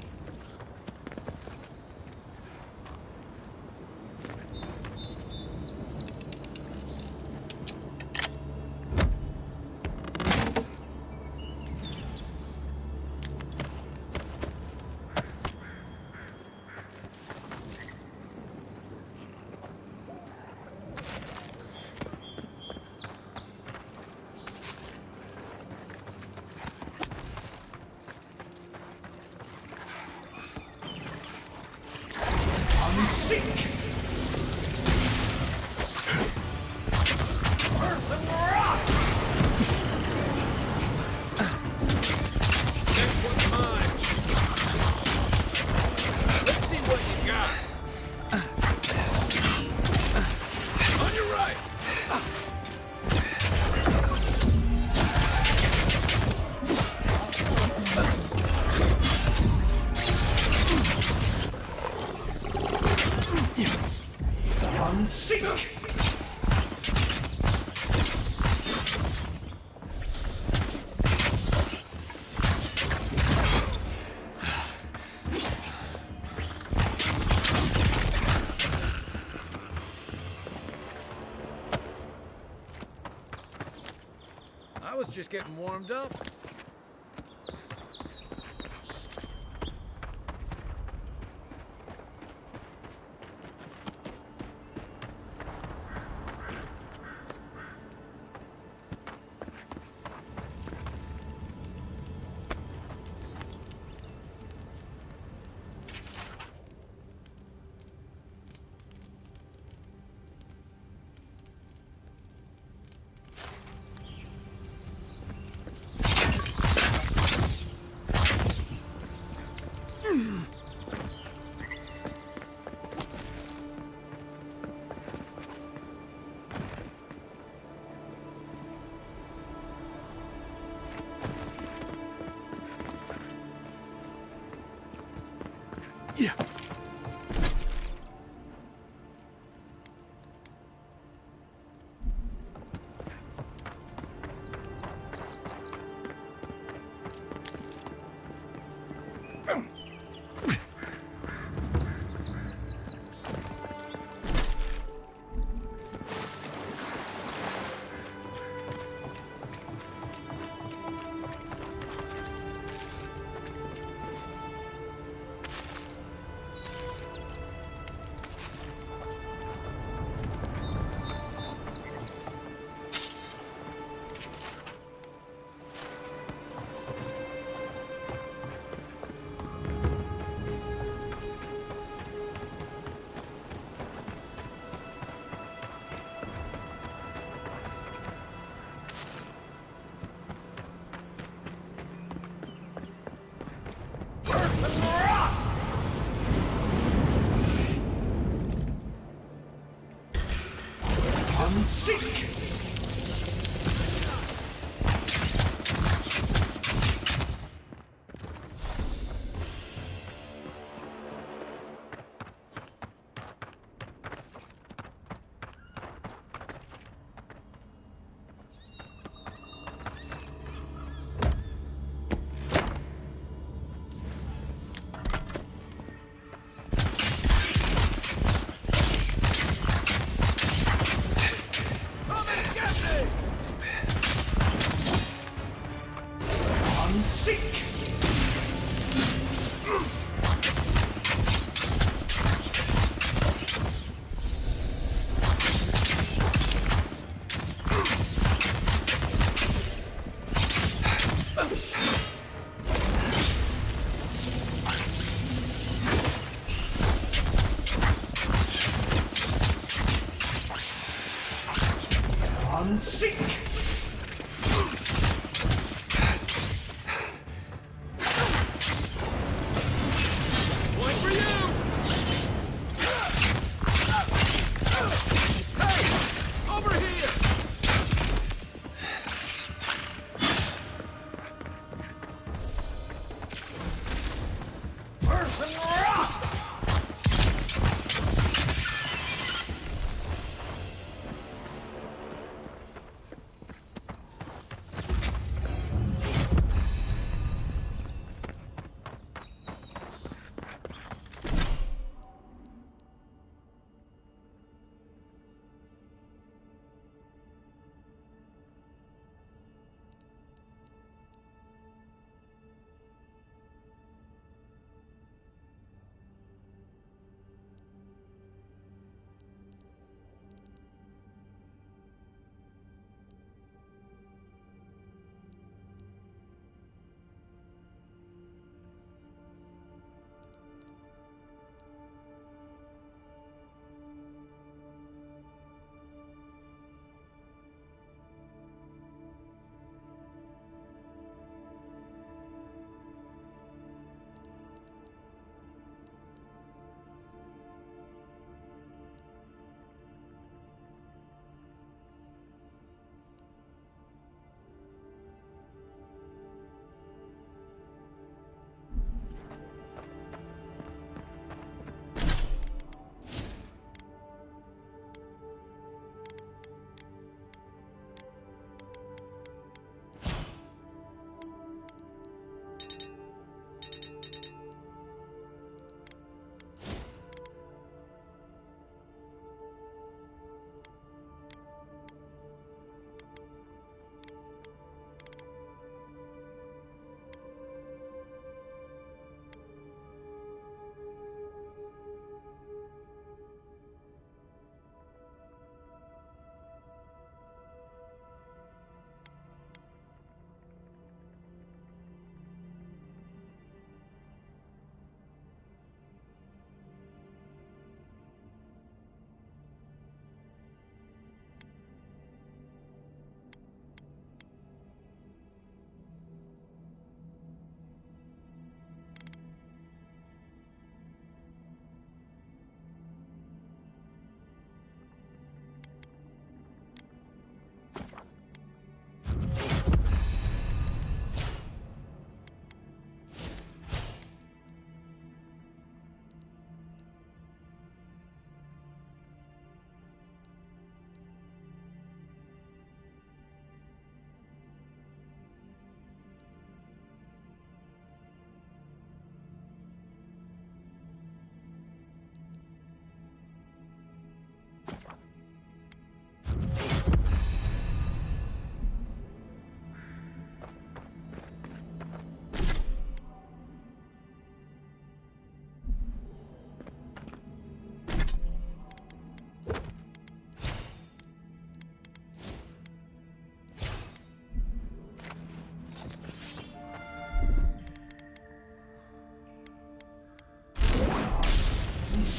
Next one's mine. Let's see what you got. On your right. Seek! I was just getting warmed up. Yeah. Seek! Seek! Seek!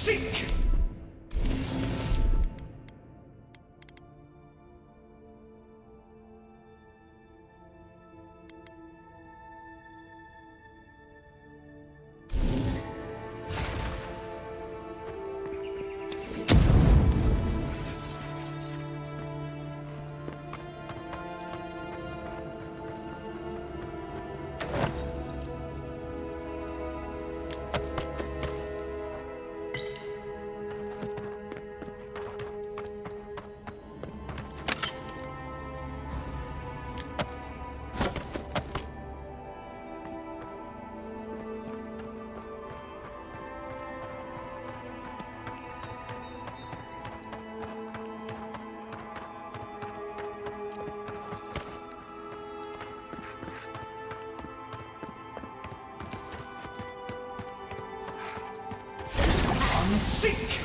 seek! Seek!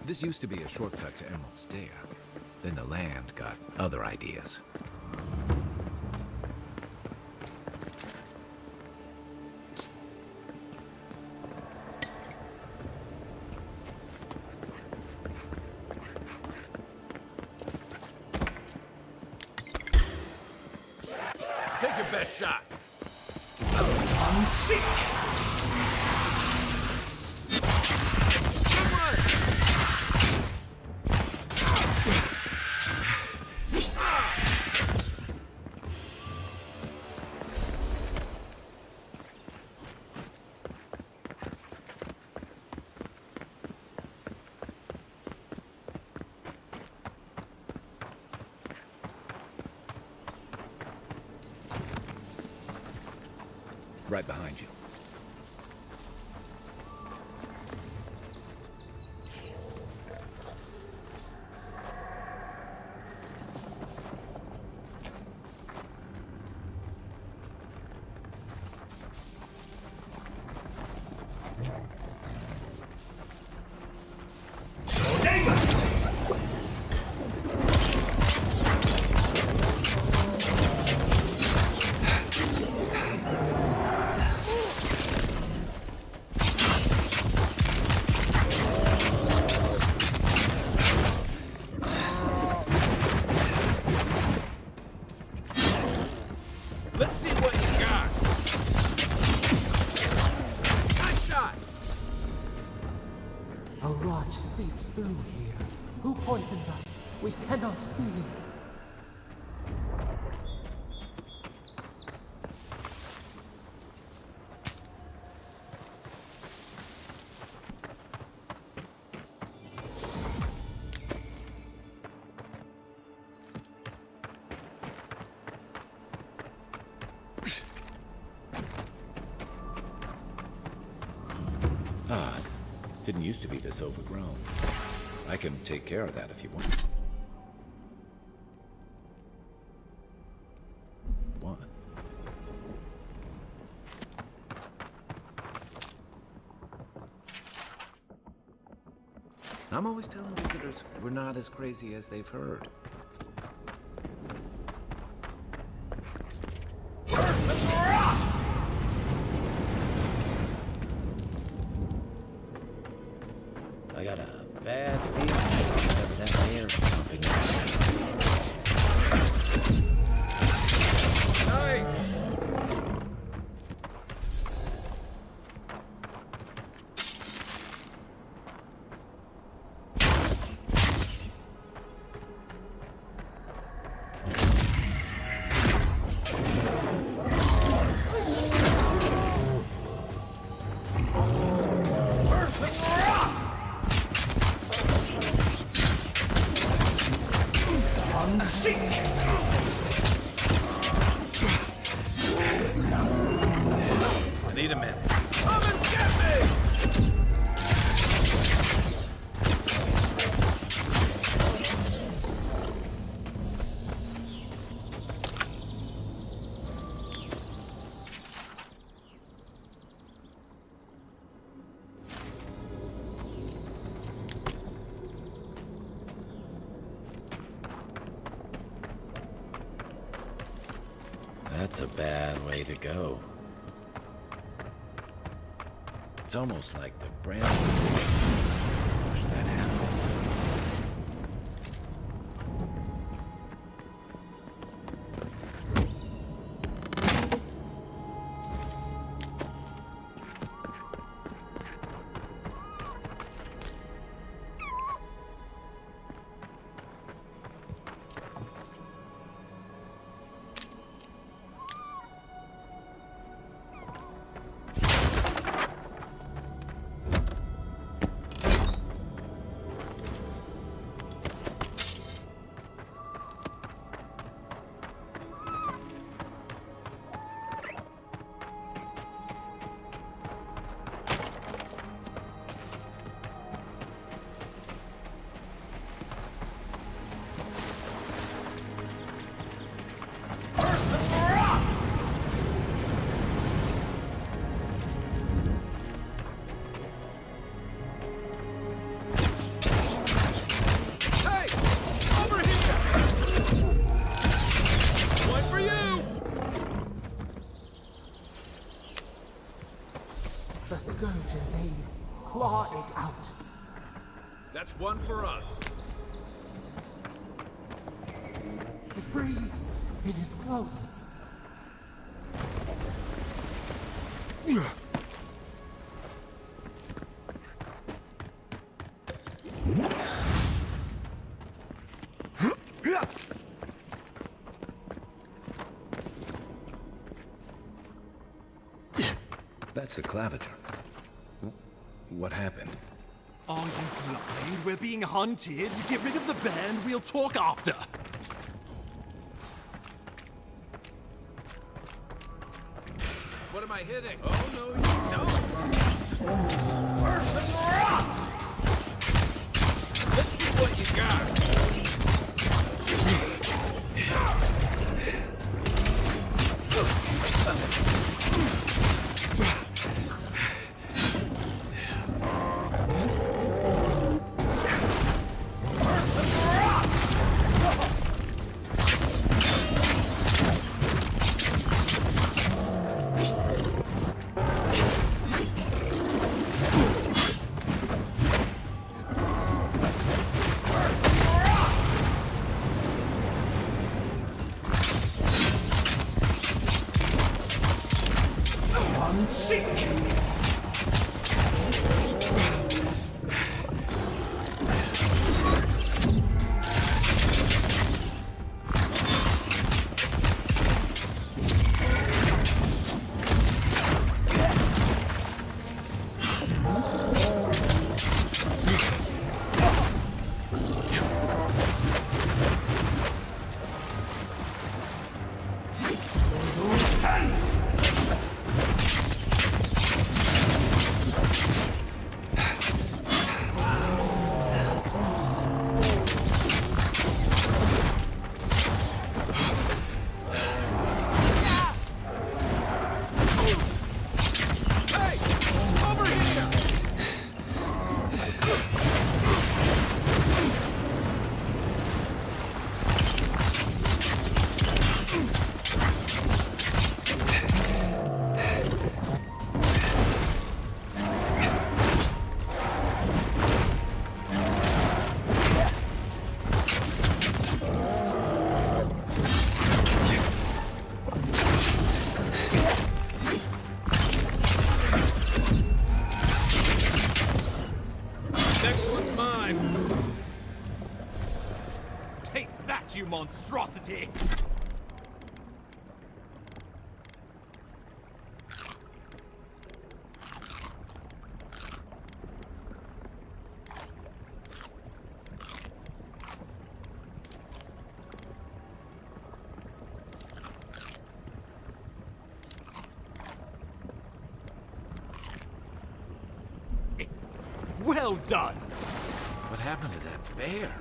This used to be a shortcut to Emerald Stair. Then the land got other ideas. Take your best shot. Seek! Right behind you. Let's see what you got. Nice shot. A rot seeps through here. Who poisons us? We cannot see. Odd. Didn't used to be this overgrown. I can take care of that if you want. What? I'm always telling visitors we're not as crazy as they've heard. I got a bad feeling that air pumping. Nice. Seek! I need a minute. Come and get me! That's a bad way to go. It's almost like the brand push that happens. The scourge invades. Claw it out. That's one for us. It breathes. It is close. That's the claviger. What happened? Are you blind? We're being hunted. Get rid of the band. We'll talk after. What am I hitting? Oh, no, you don't. Person rock! Let's see what you got. Seek! You monstrosity! Well done! What happened to that bear?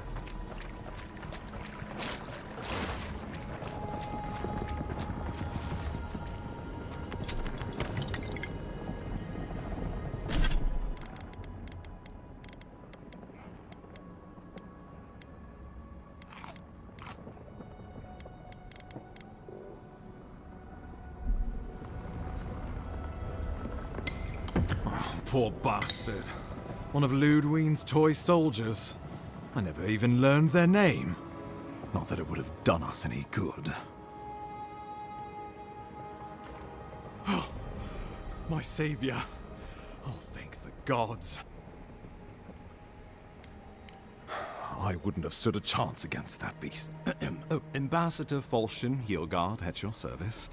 Poor bastard. One of Ludwine's toy soldiers. I never even learned their name. Not that it would have done us any good. Oh, my savior. Oh, thank the gods. I wouldn't have stood a chance against that beast. Oh, Ambassador Falchion, Heelguard, at your service.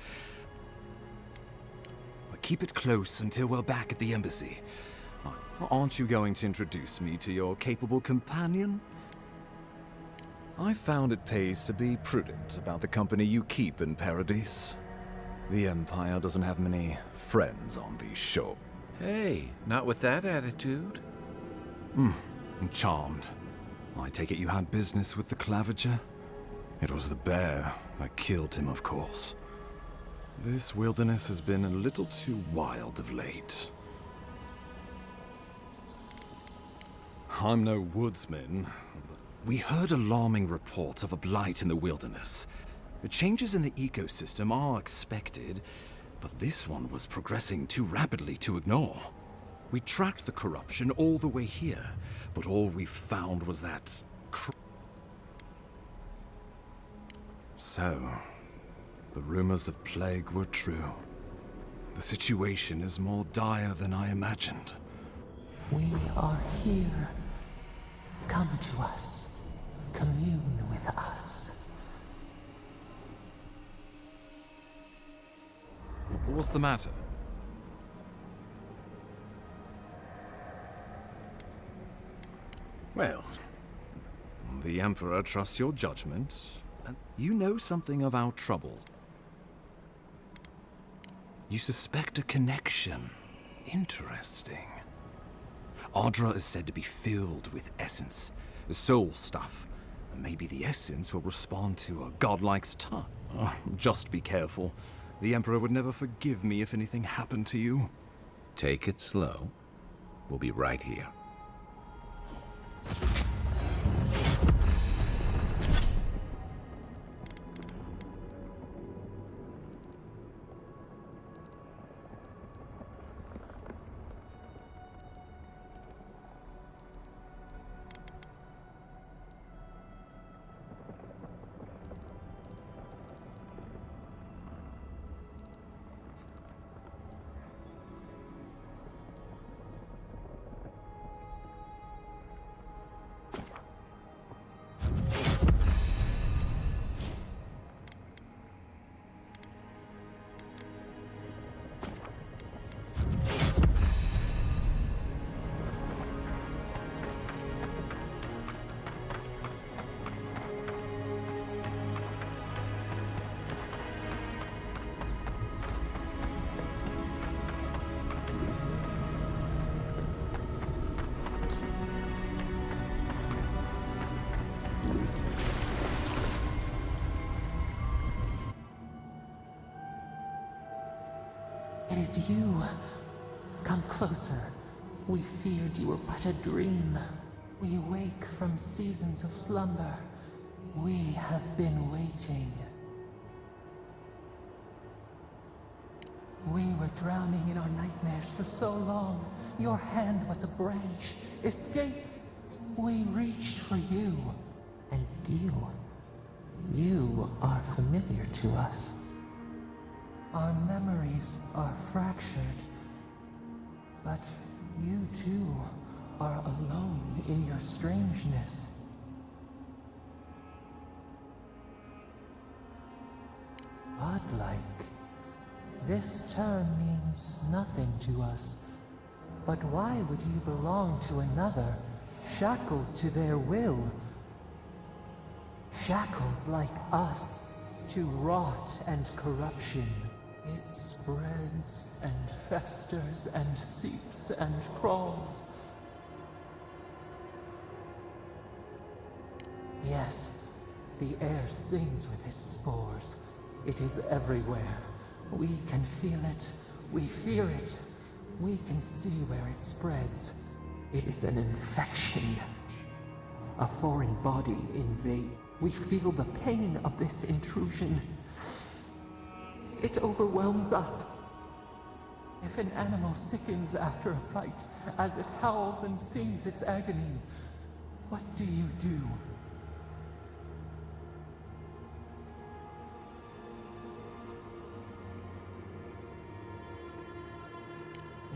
Keep it close until we're back at the embassy. Aren't you going to introduce me to your capable companion? I found it pays to be prudent about the company you keep in Paradise. The Empire doesn't have many friends on these shores. Hey, not with that attitude. I'm charmed. I take it you had business with the Claviger? It was the bear that killed him, of course. This wilderness has been a little too wild of late. I'm no woodsman, but we heard alarming reports of a blight in the wilderness. The changes in the ecosystem are expected, but this one was progressing too rapidly to ignore. We tracked the corruption all the way here, but all we found was that... So... the rumors of plague were true. The situation is more dire than I imagined. We are here. Come to us. Commune with us. What's the matter? Well, the Emperor trusts your judgment, and you know something of our trouble. You suspect a connection. Interesting. Ardra is said to be filled with essence, soul stuff. And maybe the essence will respond to a godlike's touch. Oh, just be careful. The Emperor would never forgive me if anything happened to you. Take it slow. We'll be right here. It is you. Come closer. We feared you were but a dream. We awake from seasons of slumber. We have been waiting. We were drowning in our nightmares for so long. Your hand was a branch. Escape! We reached for you. And you are familiar to us. Our memories are fractured. But you too are alone in your strangeness. Godlike. This term means nothing to us. But why would you belong to another, shackled to their will? Shackled like us, to rot and corruption. It spreads and festers and seeps and crawls. Yes, the air sings with its spores. It is everywhere. We can feel it. We fear it. We can see where it spreads. It is an infection. A foreign body invade. We feel the pain of this intrusion. It overwhelms us. If an animal sickens after a fight, as it howls and sings its agony, what do you do?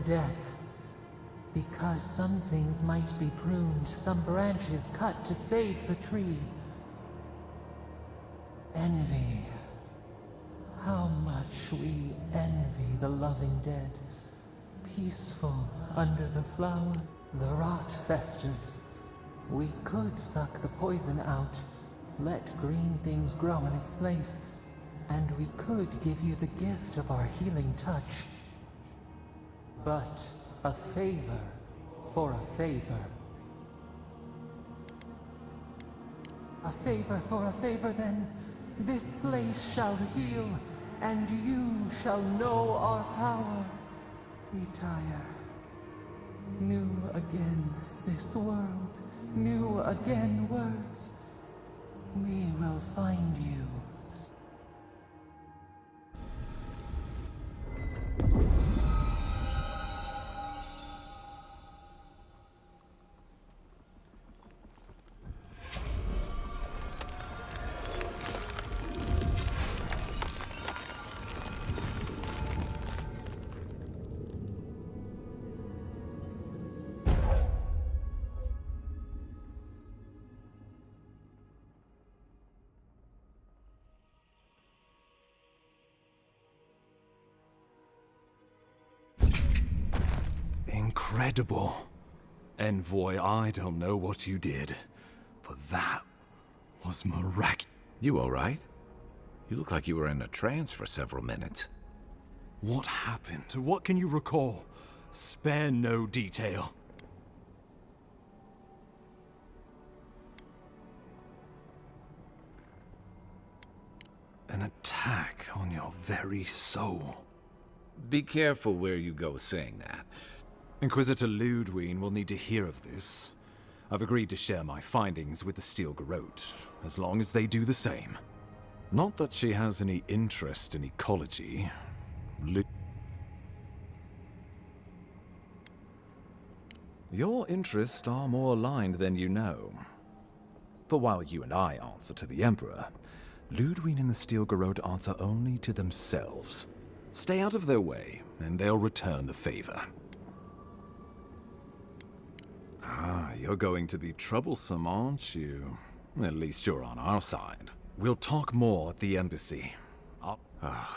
Death. Because some things might be pruned, some branches cut to save the tree. Envy. How much we envy the loving dead. Peaceful under the flower, the rot festers. We could suck the poison out, let green things grow in its place, and we could give you the gift of our healing touch. But a favor for a favor. A favor for a favor, then. This place shall heal, and you shall know our power. Retire. New again this world, new again words. We will find you. Incredible. Envoy, I don't know what you did, but that was miraculous. You all right? You look like you were in a trance for several minutes. What happened? What can you recall? Spare no detail. An attack on your very soul. Be careful where you go saying that. Inquisitor Ludwig will need to hear of this. I've agreed to share my findings with the Steel Garrote, as long as they do the same. Not that she has any interest in ecology. Your interests are more aligned than you know. But while you and I answer to the Emperor, Ludwig and the Steel Garrote answer only to themselves. Stay out of their way, and they'll return the favor. Ah, you're going to be troublesome, aren't you? At least you're on our side. We'll talk more at the embassy.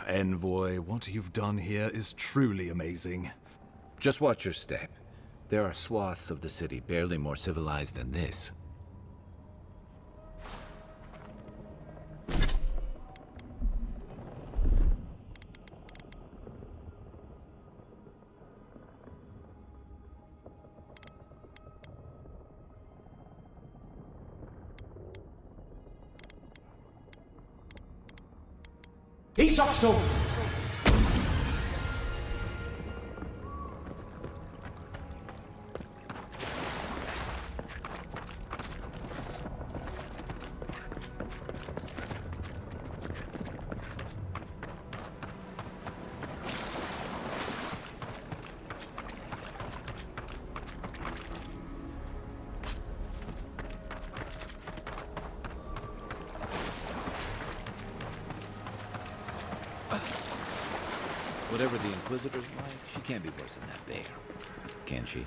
Envoy, what you've done here is truly amazing. Just watch your step. There are swaths of the city barely more civilized than this. Isakso! Whatever the Inquisitor's like, she can't be worse than that there. Can she?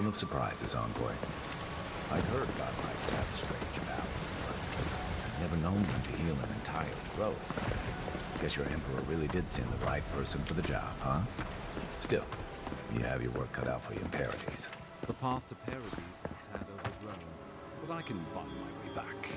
of surprises, Envoy. I'd heard godlike have strange powers, but I'd never known them to heal an entire throat. Guess your Emperor really did send the right person for the job, huh? Still, you have your work cut out for you in Paradise. The path to Paradise is a tad overgrown, but I can find my way back.